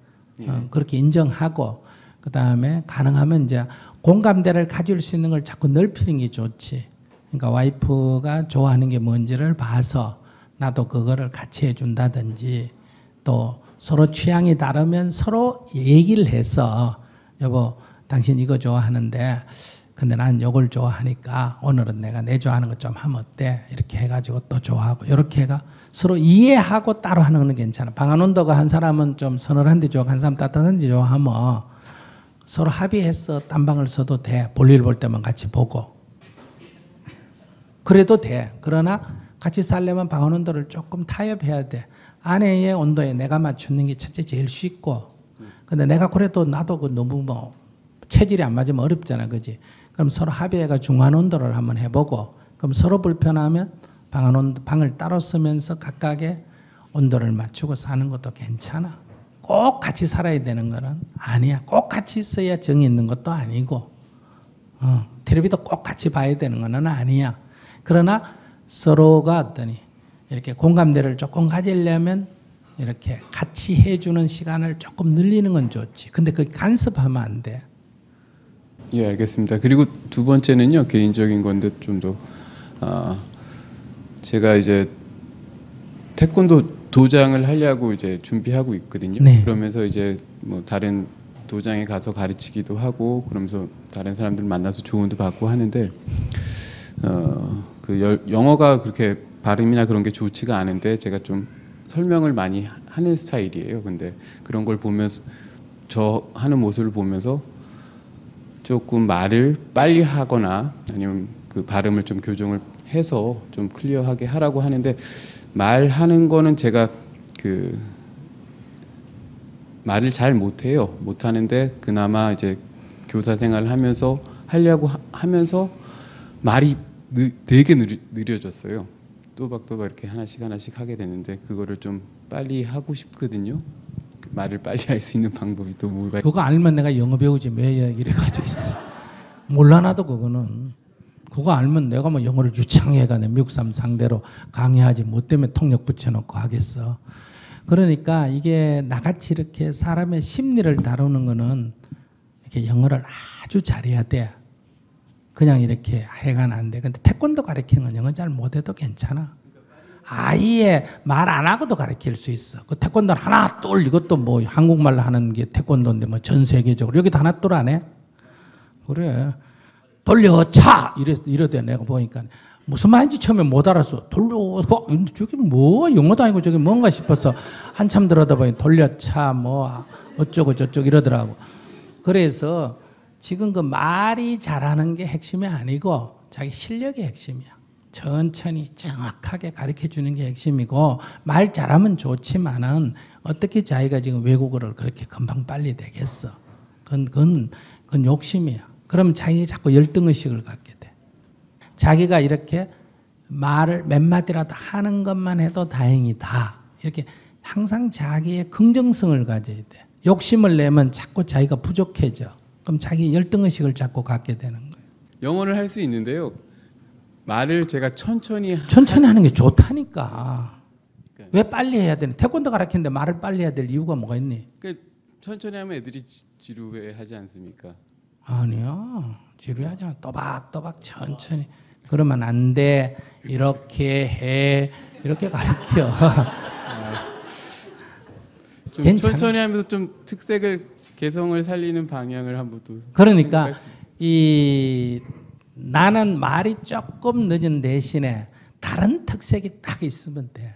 그렇게 인정하고 그 다음에 가능하면 이제 공감대를 가질 수 있는 걸 자꾸 넓히는 게 좋지. 그러니까 와이프가 좋아하는 게 뭔지를 봐서 나도 그거를 같이 해준다든지 또 서로 취향이 다르면 서로 얘기를 해서 여보 당신 이거 좋아하는데 근데 난 요걸 좋아하니까 오늘은 내가 내 좋아하는 것 좀 하면 어때? 이렇게 해가지고 또 좋아하고 이렇게 해가 서로 이해하고 따로 하는 건 괜찮아. 방한 온도가 한 사람은 좀 서늘한 데 좋아하고 한 사람 따뜻한 데 좋아하면 서로 합의해서 딴 방을 써도 돼. 볼일 볼 때만 같이 보고. 그래도 돼. 그러나 같이 살려면 방한 온도를 조금 타협해야 돼. 아내의 온도에 내가 맞추는 게 첫째 제일 쉽고, 근데 내가 그래도 나도 그 너무 뭐 체질이 안 맞으면 어렵잖아, 그지? 그럼 서로 합의해가 중간 온도를 한번 해보고, 그럼 서로 불편하면 방을 따로 쓰면서 각각의 온도를 맞추고 사는 것도 괜찮아. 꼭 같이 살아야 되는 거는 아니야. 꼭 같이 있어야 정이 있는 것도 아니고, 텔레비도 꼭 같이 봐야 되는 거는 아니야. 그러나 서로가 어떠니 이렇게 공감대를 조금 가지려면 이렇게 같이 해주는 시간을 조금 늘리는 건 좋지. 근데 그 간섭하면 안 돼. 예, 알겠습니다. 그리고 두 번째는요, 개인적인 건데 좀 더 제가 이제 태권도 도장을 하려고 이제 준비하고 있거든요. 네. 그러면서 이제 뭐 다른 도장에 가서 가르치기도 하고 그러면서 다른 사람들 만나서 조언도 받고 하는데 영어가 그렇게 발음이나 그런 게 좋지가 않은데 제가 좀 설명을 많이 하는 스타일이에요. 근데 그런 걸 보면서 저 하는 모습을 보면서 조금 말을 빨리 하거나 아니면 그 발음을 좀 교정을 해서 좀 클리어하게 하라고 하는데 말하는 거는 제가 그 말을 잘 못해요. 못하는데 그나마 이제 교사 생활을 하면서 하려고 하면서 말이 되게 느려졌어요. 또박또박 이렇게 하나씩 하게 되는데 그거를 좀 빨리 하고 싶거든요. 말을 빨리 할 수 있는 방법이 또 뭐가? 그거 알면 내가 영어 배우지 왜 얘기를 가지고 있어. 몰라 나도 그거는. 그거 알면 내가 뭐 영어를 유창해가네 미국 사람 상대로 강의하지 뭐 때문에 통역 붙여놓고 하겠어. 그러니까 이게 나같이 이렇게 사람의 심리를 다루는 거는 이렇게 영어를 아주 잘해야 돼. 그냥 이렇게 해가는 안 돼. 근데 태권도 가르치는 건 영어 잘 못해도 괜찮아. 아예 말 안 하고도 가르칠 수 있어. 그 태권도는 하나 똘 이것도 뭐 한국말로 하는 게 태권도인데 뭐 전 세계적으로 여기도 하나 똘 안 해? 그래. 돌려차 이러대 내가 보니까 무슨 말인지 처음에 못 알았어. 저게 뭐 영어도 아니고 저게 뭔가 싶어서 한참 들여다보니 돌려차 뭐 어쩌고 저쩌고 이러더라고. 그래서 지금 그 말이 잘하는 게 핵심이 아니고 자기 실력이 핵심이야. 천천히 정확하게 가르쳐 주는 게 핵심이고 말 잘하면 좋지만은 어떻게 자기가 지금 외국어를 그렇게 금방 빨리 되겠어. 그건 욕심이야. 그럼 자기가 자꾸 열등의식을 갖게 돼. 자기가 이렇게 말을 몇 마디라도 하는 것만 해도 다행이다. 이렇게 항상 자기의 긍정성을 가져야 돼. 욕심을 내면 자꾸 자기가 부족해져. 그럼 자기 열등의식을 자꾸 갖게 되는 거예요. 영어를 할 수 있는데요. 말을 제가 천천히 하는 게 좋다니까. 왜 빨리 해야 되는? 태권도 가르치는데 말을 빨리 해야 될 이유가 뭐가 있니? 그러니까 천천히 하면 애들이 지루해하지 않습니까? 아니야. 지루하잖아. 또박또박 천천히. 그러면 안 돼. 이렇게 해. 이렇게 가르쳐. 좀 괜찮아. 천천히 하면서 좀 특색을 개성을 살리는 방향을 한번 또. 그러니까 나는 말이 조금 늦은 대신에 다른 특색이 딱 있으면 돼.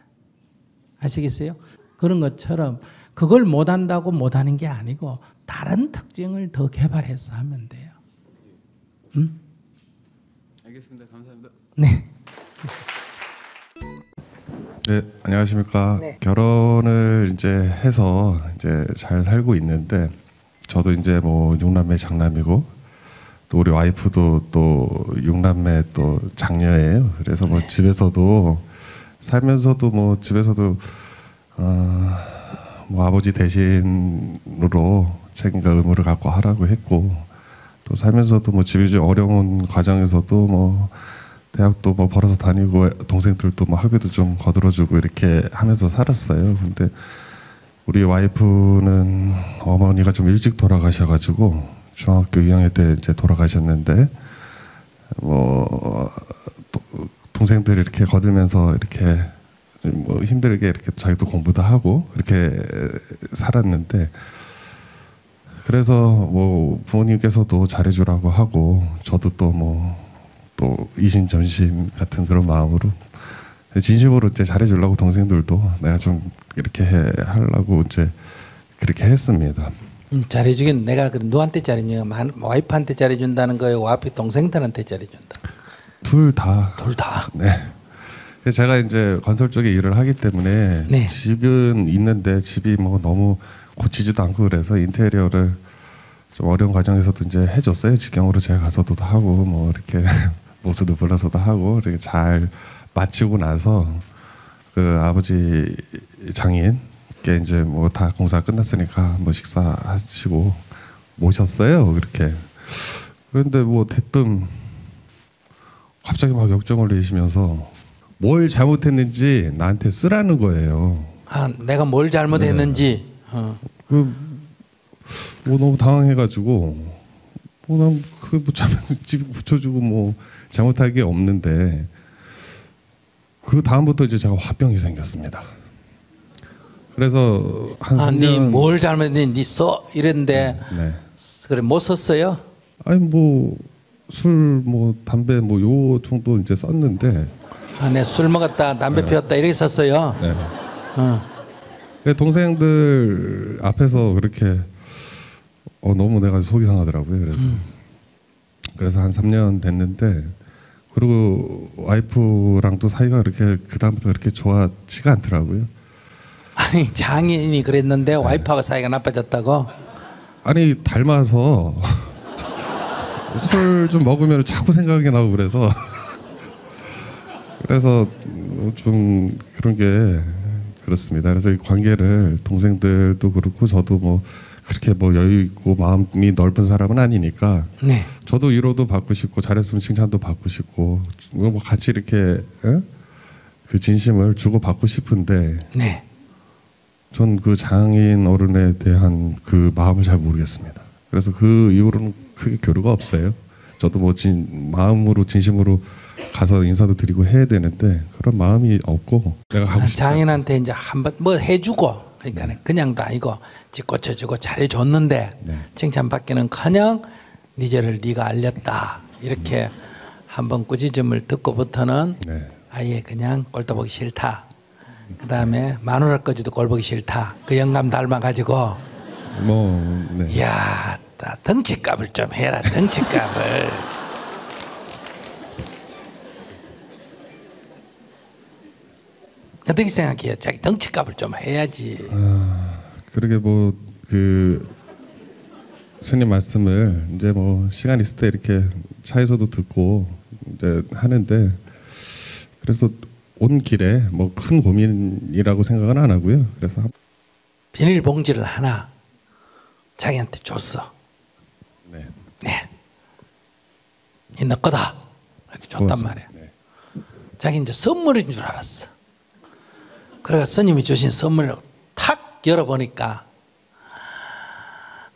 아시겠어요? 그런 것처럼 그걸 못한다고 못하는 게 아니고 다른 특징을 더 개발해서 하면 돼요. 응? 알겠습니다. 감사합니다. 네. 네, 안녕하십니까. 네. 결혼을 이제 해서 이제 잘 살고 있는데 저도 이제 뭐 6남매 장남이고 또 우리 와이프도 또 6남매 또 장녀예요. 그래서 뭐 집에서도 살면서도 뭐 집에서도 뭐 아버지 대신으로 책임과 의무를 갖고 하라고 했고 또 살면서도 뭐 집이 좀 어려운 과정에서도 뭐 대학도 뭐 벌어서 다니고 동생들도 뭐 학비도 좀 거들어주고 이렇게 하면서 살았어요. 근데 우리 와이프는 어머니가 좀 일찍 돌아가셔가지고 중학교 2학년 때 이제 돌아가셨는데 뭐 동생들 이렇게 거들면서 이렇게 뭐 힘들게 이렇게 자기도 공부도 하고 이렇게 살았는데 그래서 뭐 부모님께서도 잘해주라고 하고 저도 또 뭐 또 이심전심 같은 그런 마음으로 진심으로 이제 잘해주려고 동생들도 내가 좀 이렇게 하려고 이제 그렇게 했습니다. 잘해주긴 내가 누구한테 잘해주냐? 와이프한테 잘해준다는 거예요? 와이프 동생들한테 잘해준다? 둘 다. 둘 다. 네. 제가 이제 건설 쪽에 일을 하기 때문에 네. 집은 있는데 집이 뭐 너무 고치지도 않고 그래서 인테리어를 좀 어려운 과정에서도 이제 해줬어요. 직경으로 제가 가서도 하고 뭐 이렇게 모습도 불러서도 하고 이렇게 잘 마치고 나서 그 아버지 장인께 이제 뭐 다 공사 끝났으니까 뭐 식사하시고 모셨어요. 그렇게. 그런데 뭐 대뜸 갑자기 막 역정을 내시면서 뭘 잘못했는지 나한테 쓰라는 거예요. 아, 내가 뭘 잘못했는지. 네. 뭐 너무 당황해가지고 뭐난그 뭐 집 고쳐주고 뭐 잘못할 게 없는데 그 다음부터 이제 제가 화병이 생겼습니다. 그래서 한 3년. 네 뭘 잘못했는지 네 써 이랬는데 네. 그래 못 썼어요? 아니 뭐 술 뭐 담배 뭐 요 정도 이제 썼는데. 아, 내 술 먹었다, 담배 피웠다 이렇게 썼어요. 네. 동생들 앞에서 그렇게 너무 내가 속이 상하더라고요. 그래서 한 3년 됐는데 그리고 와이프랑도 사이가 그렇게 그 다음부터 그렇게 좋아지가 않더라고요. 아니 장인이 그랬는데 와이프하고 사이가 나빠졌다고? 아니 닮아서 술 좀 먹으면 자꾸 생각이 나고 그래서 좀 그런 게 그렇습니다. 그래서 이 관계를 동생들도 그렇고 저도 뭐 그렇게 뭐 여유 있고 마음이 넓은 사람은 아니니까 네. 저도 위로도 받고 싶고 잘했으면 칭찬도 받고 싶고 뭐 같이 이렇게 그 진심을 주고 받고 싶은데 네. 전 그 장인 어른에 대한 그 마음을 잘 모르겠습니다. 그래서 그 이후로는 크게 교류가 없어요. 저도 뭐 마음으로 진심으로 가서 인사도 드리고 해야 되는데 그런 마음이 없고 내가 하고 싶다. 장인한테 이제 한번 뭐 해주고 그러니까 그냥도 아니고 집 고쳐주고 잘해줬는데 칭찬받기는커녕 네 죄를 네가 알렸다 이렇게 한번 꾸짖음을 듣고부터는 아예 그냥 꼴도 보기 싫다. 그 다음에 마누라까지도 꼴 보기 싫다. 그 영감 닮아가지고 이야 덩치값을 좀 해라. 덩치값을. 어떻게 생각해요? 자기 덩치값을 좀 해야지. 그러게 뭐 그 스님 말씀을 이제 뭐 시간 있을 때 이렇게 차에서도 듣고 이제 하는데 그래서 온 길에 뭐 큰 고민이라고 생각은 안 하고요. 그래서 비닐봉지를 하나 자기한테 줬어. 네. 이 너 거다. 이렇게 줬단 고맙습니다. 말이야. 자기 이제 선물인 줄 알았어. 그래가 스님이 주신 선물을 탁 열어보니까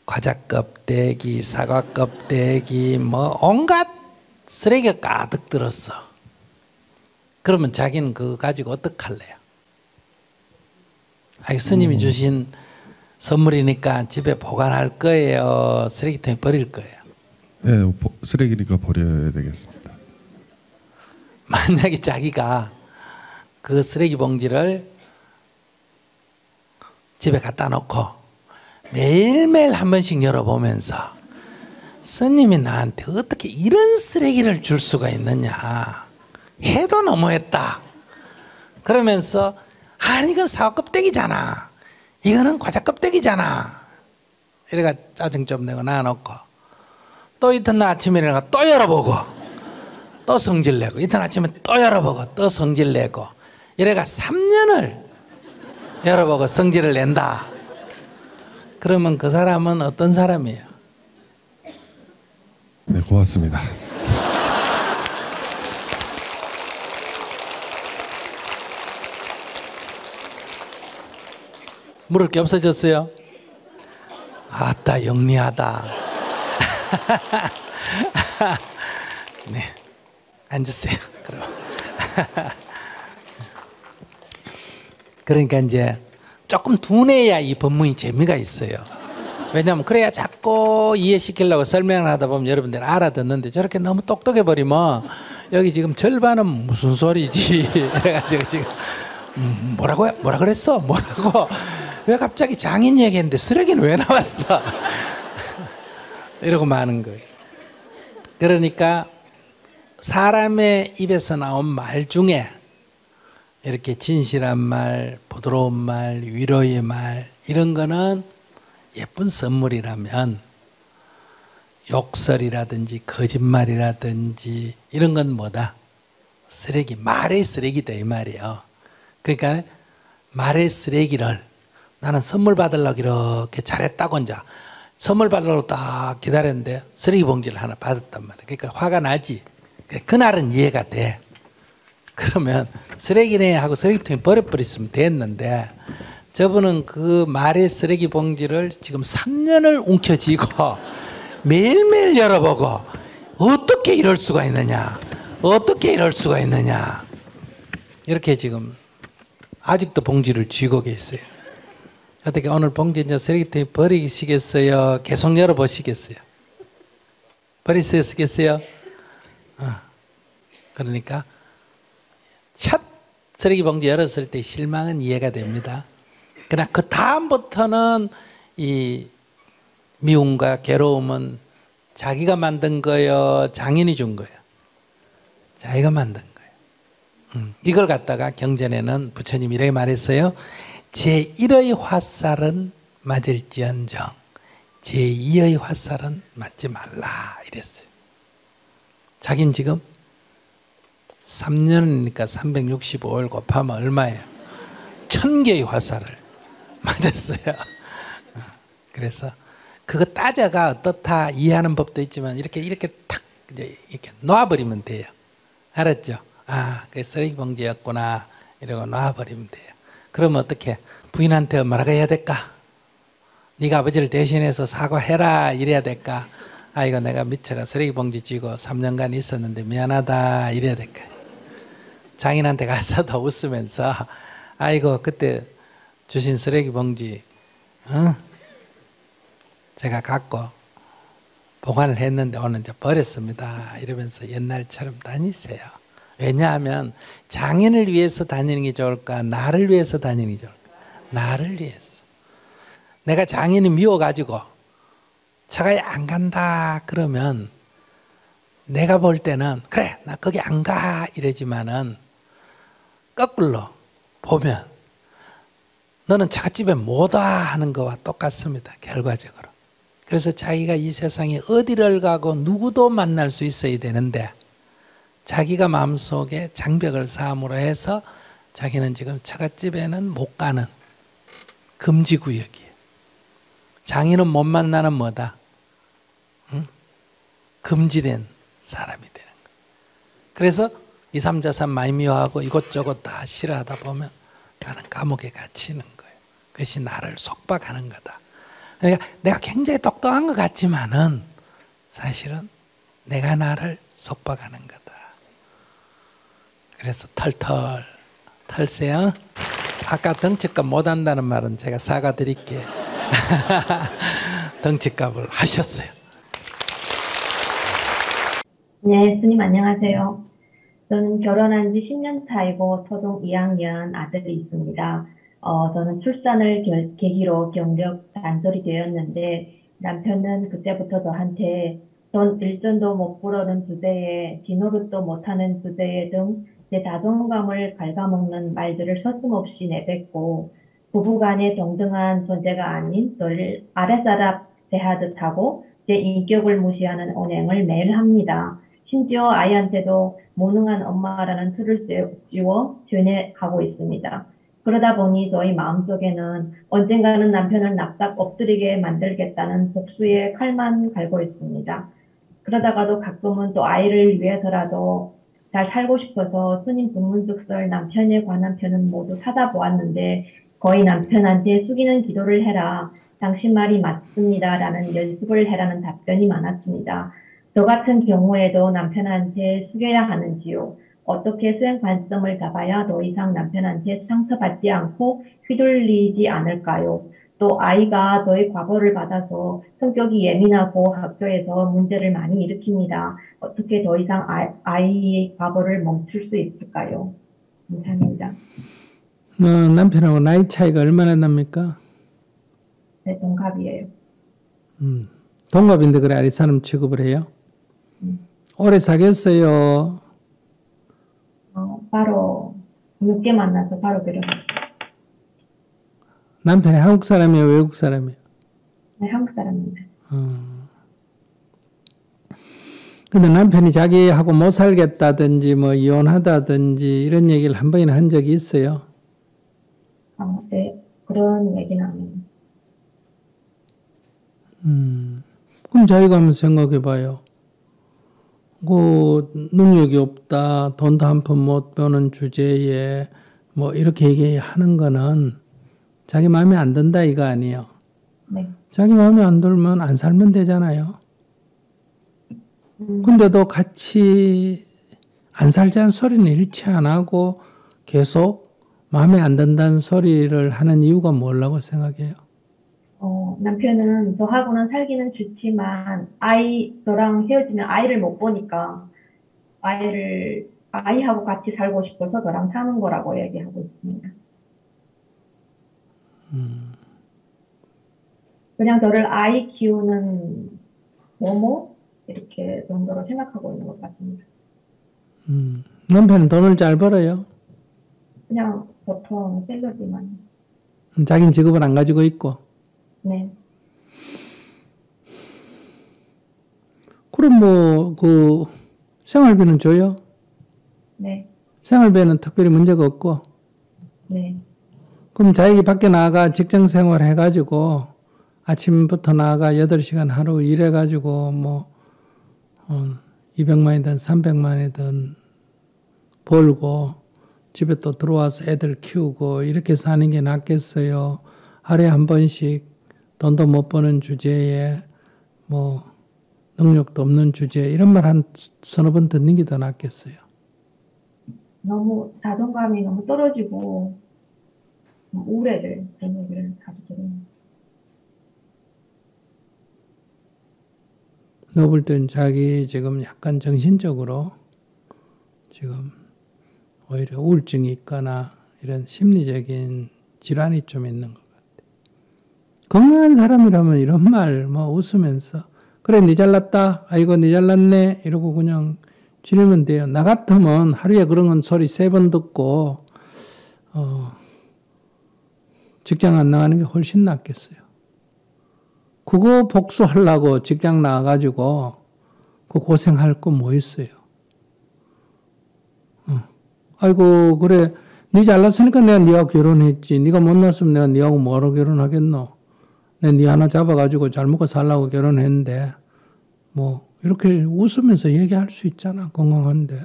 과자 껍데기, 사과 껍데기, 뭐 온갖 쓰레기가 가득 들었어. 그러면 자기는 그거 가지고 어떡할래요? 스님이 주신 선물이니까 집에 보관할 거예요? 쓰레기통에 버릴 거예요? 네, 쓰레기니까 버려야 되겠습니다. 만약에 자기가 그 쓰레기 봉지를 집에 갖다 놓고 매일매일 한 번씩 열어보면서 스님이 나한테 어떻게 이런 쓰레기를 줄 수가 있느냐 해도 너무했다 그러면서 아니 이건 사과 껍데기잖아 이거는 과자 껍데기잖아 이래가 짜증 좀 내고 놔놓고 또 이튿날 아침에 일어나가 또 열어보고 또 성질내고 이튿날 아침에 또 열어보고 또 성질내고 이래가 3년을 열어보고 성질을 낸다. 그러면 그 사람은 어떤 사람이에요? 네, 고맙습니다. 물을 게 없어졌어요? 아따 영리하다. 네, 앉으세요. 그럼. 그러니까 이제 조금 둔해야 이 법문이 재미가 있어요. 왜냐하면 그래야 자꾸 이해시키려고 설명을 하다 보면 여러분들 알아듣는데 저렇게 너무 똑똑해 버리면 여기 지금 절반은 무슨 소리지 이래가지고 지금 뭐라고요? 뭐라 그랬어? 뭐라고? 왜 갑자기 장인 얘기했는데 쓰레기는 왜 나왔어? 이러고 마는 거예요. 그러니까 사람의 입에서 나온 말 중에 이렇게 진실한 말, 부드러운 말, 위로의 말 이런 거는 예쁜 선물이라면 욕설이라든지 거짓말이라든지 이런 건 뭐다? 쓰레기, 말의 쓰레기다 이 말이에요. 그러니까 말의 쓰레기를 나는 선물 받으려고 이렇게 잘했다고 이제 선물 받으려고 딱 기다렸는데 쓰레기 봉지를 하나 받았단 말이에요. 그러니까 화가 나지. 그날은 이해가 돼. 그러면 쓰레기네 하고 쓰레기통에 버려버렸으면 됐는데 저분은 그 말의 쓰레기 봉지를 지금 3년을 움켜쥐고 매일매일 열어보고 어떻게 이럴 수가 있느냐, 어떻게 이럴 수가 있느냐 이렇게 지금 아직도 봉지를 쥐고 계세요. 어떻게 오늘 봉지 이제 쓰레기통에 버리시겠어요? 계속 열어보시겠어요? 버리시겠어요? 그러니까 첫 쓰레기 봉지 열었을 때 실망은 이해가 됩니다. 그러나 그 다음부터는 이 미움과 괴로움은 자기가 만든 거예요? 장인이 준 거예요? 자기가 만든 거예요. 이걸 갖다가 경전에는 부처님이 이렇게 말했어요. 제1의 화살은 맞을지언정 제2의 화살은 맞지 말라 이랬어요. 자긴 지금 3년이니까 365일 곱하면 얼마예요? 1000개의 화살을 맞았어요. 그래서 그거 따져가 어떻다 이해하는 법도 있지만 이렇게 탁 이렇게 놔버리면 돼요. 알았죠? 아, 그 쓰레기 봉지였구나 이러고 놔버리면 돼요. 그러면 어떻게 부인한테 뭐라고 해야 될까? 네가 아버지를 대신해서 사과해라 이래야 될까? 아이고 내가 미쳐가 쓰레기 봉지 쥐고 3년간 있었는데 미안하다 이래야 될까? 장인한테 가서도 웃으면서 아이고 그때 주신 쓰레기 봉지 제가 갖고 보관을 했는데 오늘 이제 버렸습니다 이러면서 옛날처럼 다니세요. 왜냐하면 장인을 위해서 다니는 게 좋을까? 나를 위해서 다니는 게 좋을까? 나를 위해서. 내가 장인이 미워가지고 처가에 안 간다 그러면 내가 볼 때는 그래 나 거기 안 가 이러지만은 거꾸로 보면 너는 처갓집에 못 와 하는 거와 똑같습니다. 결과적으로. 그래서 자기가 이 세상에 어디를 가고 누구도 만날 수 있어야 되는데 자기가 마음속에 장벽을 쌓음으로 해서 자기는 지금 처갓집에는 못 가는 금지구역이에요. 장인은 못 만나는 뭐다? 응? 금지된 사람이 되는 거예요. 그래서 2, 3, 자산 많이 미워하고 이것저것 다 싫어하다 보면 나는 감옥에 갇히는 거예요. 그것이 나를 속박하는 거다. 그러니까 내가 굉장히 똑똑한 것 같지만은 사실은 내가 나를 속박하는 거다. 그래서 털털 털세요. 아까 덩치값 못한다는 말은 제가 사과드릴게요. 덩치값을 하셨어요. 네, 스님 안녕하세요. 저는 결혼한 지 10년 차이고 초등 2학년 아들이 있습니다. 저는 출산을 계기로 경력 단절이 되었는데 남편은 그때부터 저한테 돈 일전도 못 벌어는 주제에 뒤노릇도 못하는 주제에 등 제 자존감을 갉아먹는 말들을 서슴없이 내뱉고 부부간의 동등한 존재가 아닌 저를 아랫사람 대하듯 하고 제 인격을 무시하는 언행을 매일 합니다. 심지어 아이한테도 무능한 엄마라는 틀을 씌워 죄내가고 있습니다. 그러다 보니 저희 마음속에는 언젠가는 남편을 납작 엎드리게 만들겠다는 복수의 칼만 갈고 있습니다. 그러다가도 가끔은 또 아이를 위해서라도 잘 살고 싶어서 스님 불문득설 남편에 관한 편은 모두 찾아보았는데 거의 남편한테 숙이는 기도를 해라. 당신 말이 맞습니다. 라는 연습을 해라는 답변이 많았습니다. 저 같은 경우에도 남편한테 숙여야 하는지요? 어떻게 수행 관점을 잡아야 더 이상 남편한테 상처받지 않고 휘둘리지 않을까요? 또 아이가 저의 과거를 받아서 성격이 예민하고 학교에서 문제를 많이 일으킵니다. 어떻게 더 이상 아이의 과거를 멈출 수 있을까요? 감사합니다. 남편하고 나이 차이가 얼마나 납니까? 네, 동갑이에요. 동갑인데 그래 아리사람 취급을 해요? 오래 사귀었어요? 바로 늦게 만나서 바로 결혼했어요. 남편이 한국 사람이에요? 외국 사람이에요? 네, 한국 사람입니다. 근데 남편이 자기하고 못 살겠다든지 뭐 이혼하다든지 이런 얘기를 한 번이나 한 적이 있어요? 네, 그런 얘기는 안 해요. 그럼 자기가 한번 생각해 봐요. 그 능력이 없다, 돈도 한 푼 못 버는 주제에 뭐 이렇게 얘기하는 거는 자기 마음에 안 든다 이거 아니에요. 네. 자기 마음에 안 들면 안 살면 되잖아요. 근데도 같이 안 살자는 소리는 일치 안 하고 계속 마음에 안 든다는 소리를 하는 이유가 뭐라고 생각해요? 남편은 저하고는 살기는 좋지만 저랑 헤어지면 아이를 못 보니까 아이하고 같이 살고 싶어서 저랑 사는 거라고 얘기하고 있습니다. 그냥 저를 아이 키우는 모모 이렇게 정도로 생각하고 있는 것 같습니다. 남편은 돈을 잘 벌어요? 그냥 보통 샐러리만. 자기는 직업을 안 가지고 있고? 네. 그럼 뭐 그 생활비는 줘요? 네. 생활비는 특별히 문제가 없고? 네. 그럼 자기 밖에 나가 직장 생활 해가지고 아침부터 나가 8시간 하루 일해가지고 뭐 200만이든 300만이든 벌고 집에 또 들어와서 애들 키우고 이렇게 사는 게 낫겠어요? 하루에 한 번씩 돈도 못 버는 주제에 뭐 능력도 없는 주제에 이런 말 한 서너 번 듣는 게 더 낫겠어요? 너무 자존감이 너무 떨어지고 우울해져요. 그런 얘기를 자주 들으면. 너 볼 땐 자기 지금 약간 정신적으로 지금 오히려 우울증이 있거나 이런 심리적인 질환이 좀 있는 것 같아. 건강한 사람이라면 이런 말 뭐 웃으면서 그래 니 잘났다 아이고 니 잘났네 이러고 그냥 지내면 돼요. 나 같으면 하루에 그런 건 소리 3번 듣고 직장 안 나가는 게 훨씬 낫겠어요. 그거 복수하려고 직장 나가가지고 그 고생할 거 뭐 있어요. 아이고 그래 니 잘났으니까 내가 니하고 결혼했지. 니가 못났으면 내가 니하고 뭐하러 결혼하겠노. 내가 니 하나 잡아가지고 잘 먹고 살라고 결혼했는데 뭐 이렇게 웃으면서 얘기할 수 있잖아. 건강한데.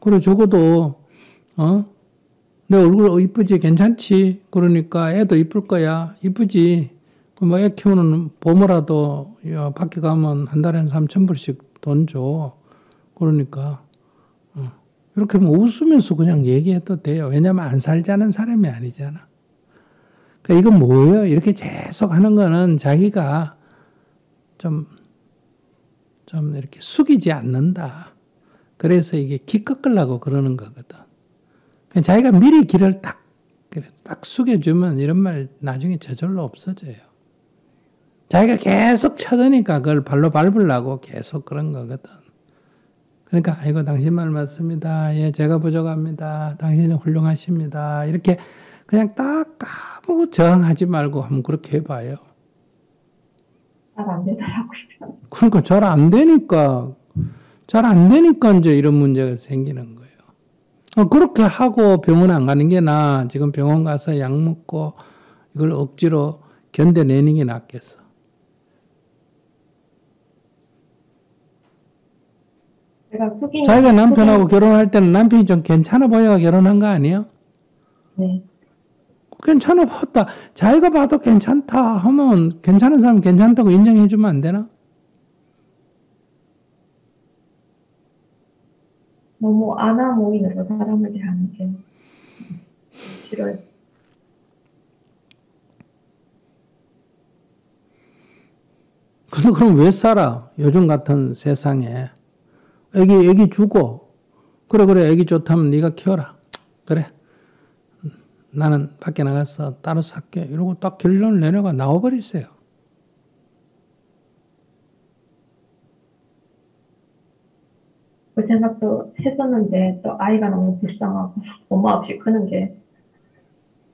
그래 적어도 내 얼굴 이쁘지 괜찮지? 그러니까 애도 이쁠 거야. 이쁘지? 뭐 애 키우는 보모라도 밖에 가면 한 달에 한 3,000불씩 돈 줘. 그러니까 이렇게 뭐 웃으면서 그냥 얘기해도 돼요. 왜냐면 안 살자는 사람이 아니잖아. 그러니까 이건 뭐예요? 이렇게 계속 하는 거는 자기가 좀 이렇게 숙이지 않는다. 그래서 이게 기 꺾으려고 그러는 거거든. 자기가 미리 길을 딱 숙여주면 이런 말 나중에 저절로 없어져요. 자기가 계속 쳐드니까 그걸 발로 밟으려고 계속 그런 거거든. 그러니까 아이고 당신 말 맞습니다. 예, 제가 부족합니다. 당신은 훌륭하십니다. 이렇게 그냥 딱 아무 저항하지 말고 한번 그렇게 해봐요. 잘 안 되더라고요. 그러니까 잘 안 되니까 이제 이런 문제가 생기는 거예요. 그렇게 하고 병원 안 가는 게 나아. 지금 병원 가서 약 먹고 이걸 억지로 견뎌내는 게 낫겠어. 자기가 남편하고 결혼할 때는 남편이 좀 괜찮아 보여야 결혼한 거 아니에요? 네. 괜찮아 보였다. 자기가 봐도 괜찮다 하면 괜찮은 사람 괜찮다고 인정해 주면 안 되나? 너무 안아 모이면서 사람을 대하는 게. 싫어요. 근데 그럼 왜 살아? 요즘 같은 세상에. 애기 주고, 그래, 애기 좋다면 네가 키워라. 그래. 나는 밖에 나가서 따로 살게. 이러고 딱 결론을 내려가 나와버리세요. 그 생각도 했었는데 또 아이가 너무 불쌍하고 엄마 없이 크는 게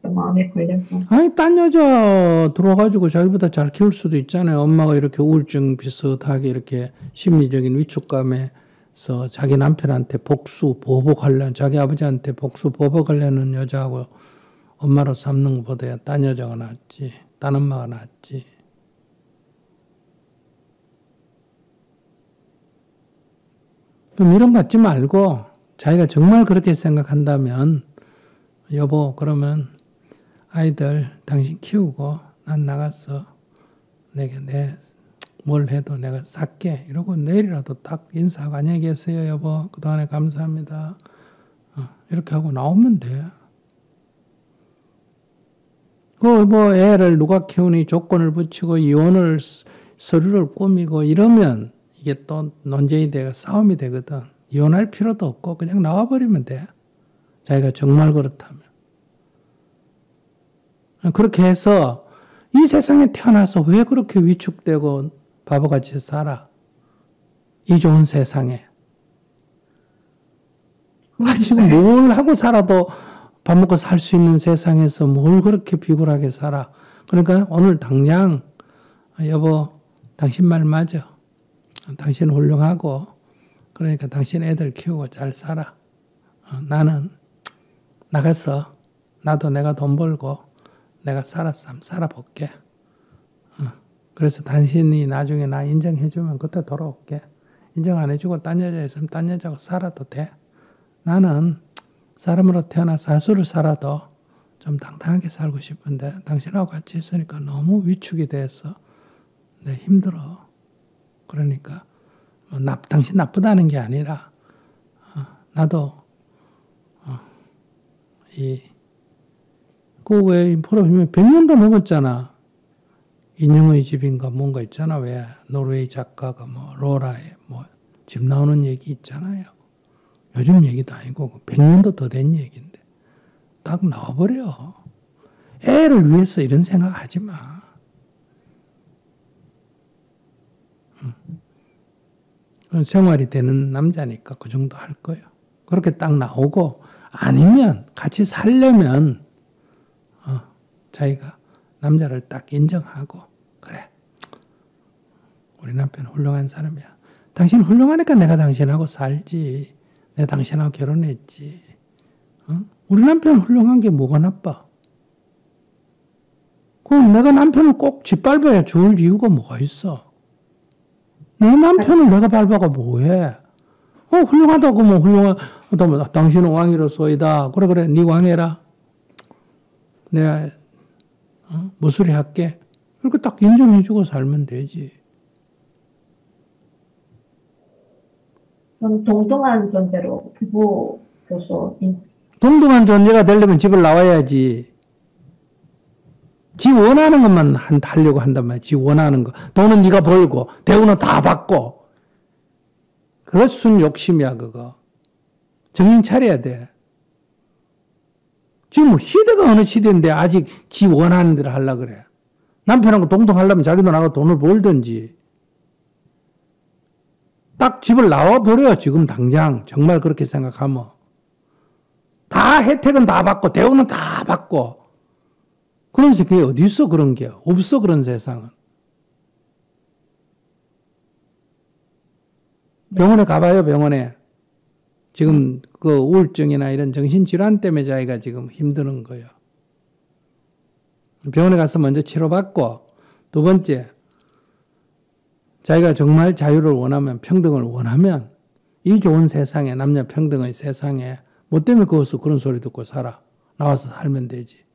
좀 마음에 걸려서. 아니, 딴 여자 들어와가지고 자기보다 잘 키울 수도 있잖아요. 엄마가 이렇게 우울증 비슷하게 이렇게 심리적인 위축감에서 자기 남편한테 보복하려는, 자기 아버지한테 보복하려는 여자하고 엄마로 삼는 것보다 딴 여자가 낫지. 딴 엄마가 낫지. 그럼 이런 거 갖지 말고 자기가 정말 그렇게 생각한다면 여보 그러면 아이들 당신 키우고 난 나가서 뭘 해도 내가 살게 이러고 내일이라도 딱 인사하고 안녕히 계세요 여보 그동안에 감사합니다 이렇게 하고 나오면 돼. 애를 누가 키우니 조건을 붙이고 이혼을 서류를 꾸미고 이러면 이게 또 논쟁이 되고 싸움이 되거든. 이혼할 필요도 없고 그냥 나와버리면 돼. 자기가 정말 그렇다면. 그렇게 해서 이 세상에 태어나서 왜 그렇게 위축되고 바보같이 살아? 이 좋은 세상에. 지금 뭘 하고 살아도 밥 먹고 살 수 있는 세상에서 뭘 그렇게 비굴하게 살아. 그러니까 오늘 당장 여보 당신 말 맞아. 당신 훌륭하고 그러니까 당신 애들 키우고 잘 살아. 나는 나가서 나도 내가 돈 벌고 내가 살아볼게. 그래서 당신이 나중에 나 인정해주면 그때 돌아올게. 인정 안 해주고 딴 여자 있으면 딴 여자하고 살아도 돼. 나는 사람으로 태어나 사수를 살아도 좀 당당하게 살고 싶은데 당신하고 같이 있으니까 너무 위축이 돼서 내 힘들어. 그러니까 당신 나쁘다는 게 아니라 나도 왜 프로그램이 100년도 넘었잖아. 인형의 집인가 뭔가 있잖아. 왜 노르웨이 작가가 로라의 집 나오는 얘기 있잖아요. 요즘 얘기도 아니고 100년도 더 된 얘기인데 딱 나와버려. 애를 위해서 이런 생각 하지 마. 생활이 되는 남자니까 그 정도 할 거예요. 그렇게 딱 나오고 아니면 같이 살려면 자기가 남자를 딱 인정하고 그래 우리 남편 훌륭한 사람이야. 당신 훌륭하니까 내가 당신하고 살지. 내가 당신하고 결혼했지. 우리 남편 훌륭한 게 뭐가 나빠? 그럼 내가 남편을 꼭 짓밟아야 좋을 이유가 뭐가 있어? 내 남편을 내가 밟아가 뭐해? 훌륭하다고 훌륭하다면 당신은 왕이로소이다. 그래 네 왕해라. 내가 무술이 할게. 이렇게 딱 인정해주고 살면 되지. 저는 동등한 존재로 부부로서 동등한 존재가 되려면 집을 나와야지. 지 원하는 것만 하려고 한단 말이야. 지 원하는 거. 돈은 네가 벌고 대우는 다 받고. 그거 순 욕심이야 그거. 정신 차려야 돼. 지금 시대가 어느 시대인데 아직 지 원하는 대로 하려고 그래. 남편하고 동등하려면 자기도 나가고 돈을 벌든지. 딱 집을 나와버려 지금 당장. 정말 그렇게 생각하면. 다 혜택은 다 받고 대우는 다 받고. 그러면서 그게 어디 있어 그런 게. 없어 그런 세상은. 병원에 가봐요 병원에. 지금 그 우울증이나 이런 정신질환 때문에 자기가 지금 힘드는 거예요. 병원에 가서 먼저 치료받고 두 번째 자기가 정말 자유를 원하면 평등을 원하면 이 좋은 세상에 남녀 평등의 세상에 뭐 때문에 거기서 그런 소리 듣고 살아. 나와서 살면 되지.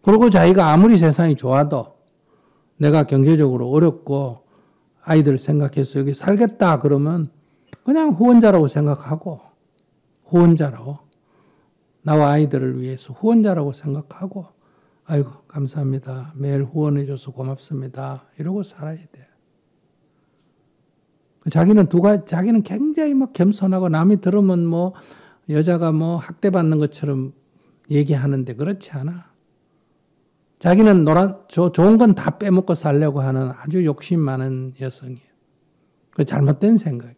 그리고 자기가 아무리 세상이 좋아도 내가 경제적으로 어렵고 아이들 생각해서 여기 살겠다 그러면 그냥 후원자라고 생각하고 후원자로 나와 아이들을 위해서 후원자라고 생각하고 아이고 감사합니다. 매일 후원해줘서 고맙습니다. 이러고 살아야 돼. 자기는 굉장히 막 겸손하고 남이 들으면 뭐 여자가 뭐 학대받는 것처럼 얘기하는데 그렇지 않아. 자기는 좋은 건 다 빼먹고 살려고 하는 아주 욕심 많은 여성이에요. 그 잘못된 생각이에요.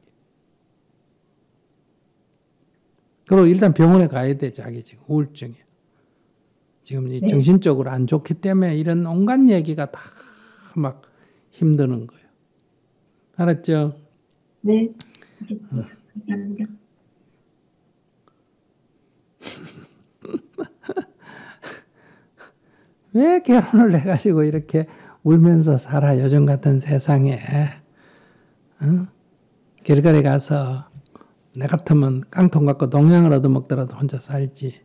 그리고 일단 병원에 가야 돼. 자기 지금 우울증이에요. 지금 이 정신적으로 안 좋기 때문에 이런 온갖 얘기가 다 막 힘드는 거예요. 알았죠? 네. 감사합니다. 왜 결혼을 해가지고 이렇게 울면서 살아? 요즘 같은 세상에. 길거리 가서 내 같으면 깡통 갖고 동양을 얻어먹더라도 혼자 살지.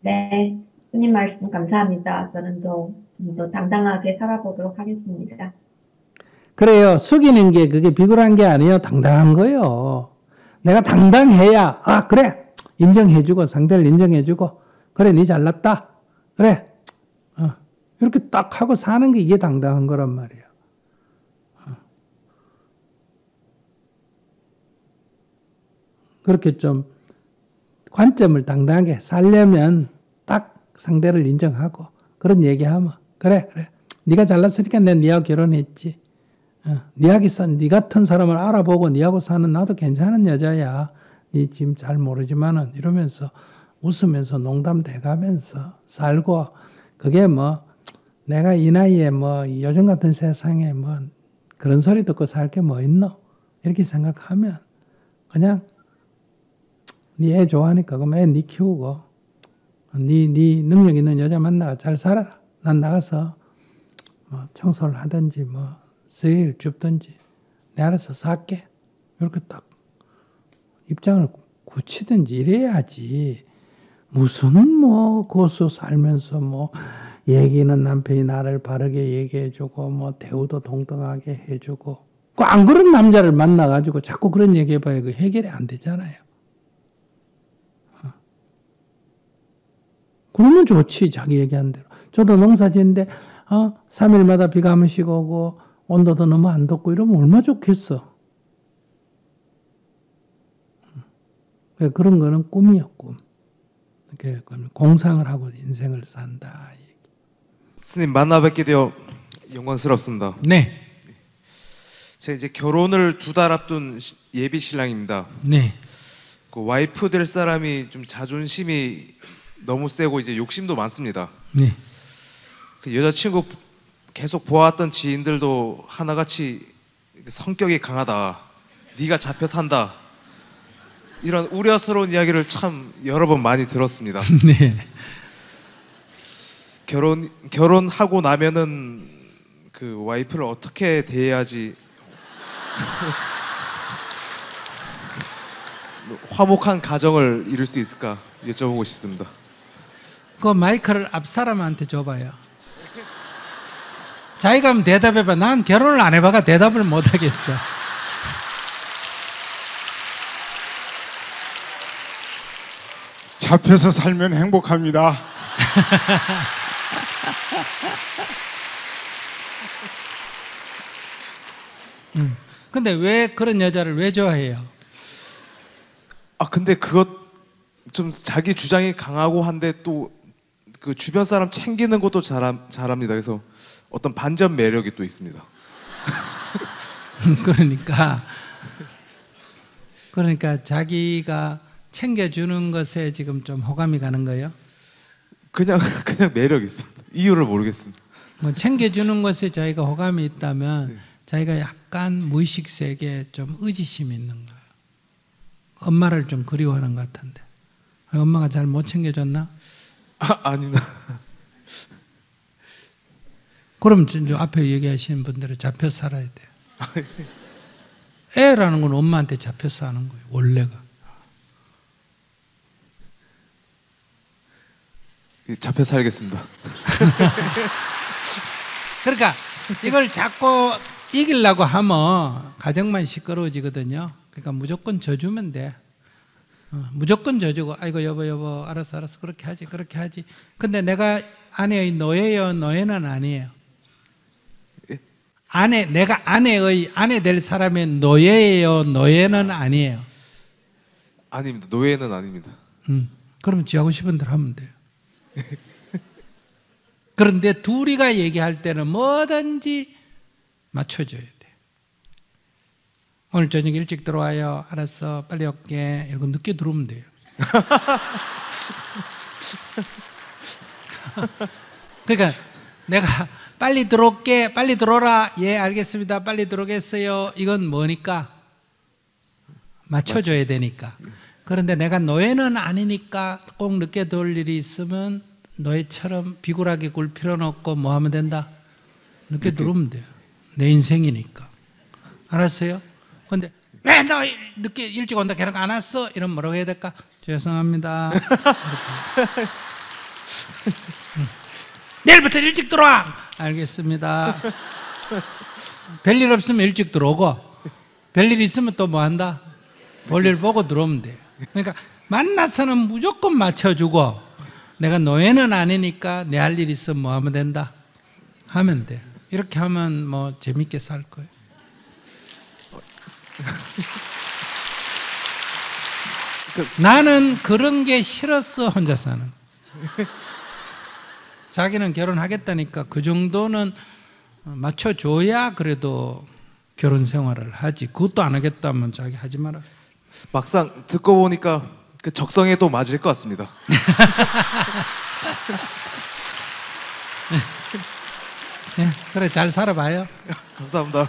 네. 스님 말씀 감사합니다. 저는 좀 더 당당하게 살아보도록 하겠습니다. 그래요. 숙이는 게 그게 비굴한 게 아니에요. 당당한 거예요. 내가 당당해야 그래 인정해주고 상대를 인정해주고 그래 니 잘났다. 그래 이렇게 딱 하고 사는 게 이게 당당한 거란 말이에요. 그렇게 좀 관점을 당당하게 살려면 딱 상대를 인정하고 그런 얘기하면 그래 네가 잘났으니까 내가 니하고 결혼했지. 니 같은 사람을 알아보고 니하고 사는 나도 괜찮은 여자야. 니 지금 잘 모르지만은 이러면서 웃으면서 농담 대가면서 살고 그게 뭐 내가 이 나이에 뭐 요즘 같은 세상에 뭐 그런 소리 듣고 살 게 뭐 있노? 이렇게 생각하면 그냥 니 애 좋아하니까 그럼 애 니 키우고 니 능력 있는 여자 만나가 잘 살아라. 난 나가서 뭐 청소를 하든지 뭐 쓰레기를 줍든지 내가 알아서 살게. 이렇게 딱 입장을 굳히든지 이래야지. 무슨 뭐 고수 살면서 뭐 얘기는 남편이 나를 바르게 얘기해주고 뭐 대우도 동등하게 해주고 안 그런 남자를 만나가지고 자꾸 그런 얘기해봐야 그 해결이 안 되잖아요. 그러면 좋지. 자기 얘기한 대로. 저도 농사 짓는데 3일마다 비가 한 번씩 오고 온도도 너무 안 덥고 이러면 얼마나 좋겠어. 그런 거는 꿈이야, 꿈. 이렇게 공상을 하고 인생을 산다. 스님 만나 뵙게 되어 영광스럽습니다. 네. 제가 이제 결혼을 2달 앞둔 예비 신랑입니다. 네. 그 와이프 될 사람이 좀 자존심이 너무 세고 이제 욕심도 많습니다. 네. 그 여자친구 계속 보아왔던 지인들도 하나같이 성격이 강하다. 네가 잡혀 산다. 이런 우려스러운 이야기를 참 여러 번 많이 들었습니다. 네. 결혼하고 나면은 그 와이프를 어떻게 대해야지 화목한 가정을 이룰 수 있을까 여쭤보고 싶습니다. 그 마이크를 앞 사람한테 줘봐요. 자기가 하면 대답해봐. 난 결혼을 안 해봐가 대답을 못 하겠어. 잡혀서 살면 행복합니다. 근데 왜 그런 여자를 왜 좋아해요? 근데 그것 좀 자기 주장이 강하고 한데 또 그 주변 사람 챙기는 것도 잘합니다. 그래서 어떤 반전 매력이 또 있습니다. 그러니까 자기가 챙겨주는 것에 지금 좀 호감이 가는 거예요? 그냥 매력이 있습니다. 이유를 모르겠습니다. 뭐 챙겨주는 것에 자기가 호감이 있다면 자기가 약간 무의식 세계에 좀 의지심이 있는 거예요. 엄마를 좀 그리워하는 것 같은데. 엄마가 잘 못 챙겨줬나? 아니다. 그럼 앞에 얘기하시는 분들은 잡혀 살아야 돼요. 애라는 건 엄마한테 잡혀 사는 거예요. 원래가. 잡혀 살겠습니다. 그러니까 이걸 자꾸 이기려고 하면 가정만 시끄러워지거든요. 그러니까 무조건 져주면 돼. 무조건 져주고 아이고 여보 알았어 그렇게 하지. 근데 내가 아내의 노예요 노예는 아니에요. 내가 아내 될 사람의 노예예요 노예는 아니에요. 아닙니다. 노예는 아닙니다. 그러면 지 하고 싶은 대로 하면 돼요. 그런데 둘이가 얘기할 때는 뭐든지 맞춰줘야 돼. 오늘 저녁 일찍 들어와요. 알았어. 빨리 올게. 이러고 늦게 들어오면 돼요. 그러니까 내가 빨리 들어올게. 빨리 들어오라. 예, 알겠습니다. 빨리 들어오겠어요. 이건 뭐니까? 맞춰줘야 되니까. 그런데 내가 노예는 아니니까 꼭 늦게 들어올 일이 있으면 노예처럼 비굴하게 굴 필요는 없고 뭐 하면 된다? 늦게 들어오면 돼요. 내 인생이니까. 알았어요? 근데 왜 너 늦게 일찍 온다 걔랑 안 왔어? 이러면 뭐라고 해야 될까? 죄송합니다. 내일부터 일찍 들어와. 알겠습니다. 별일 없으면 일찍 들어오고 별일 있으면 또 뭐 한다? 볼일 보고 들어오면 돼요. 그러니까 만나서는 무조건 맞춰주고 내가 노예는 아니니까 내 할 일 있으면 뭐 하면 된다? 하면 돼요. 이렇게 하면 뭐 재밌게 살 거예요. 나는 그런 게 싫었어. 혼자 사는. 자기는 결혼하겠다니까 그 정도는 맞춰줘야 그래도 결혼 생활을 하지. 그것도 안 하겠다면 자기 하지 마라. 막상 듣고 보니까 그 적성에도 맞을 것 같습니다. 네, 그래 잘 살아봐요. 감사합니다.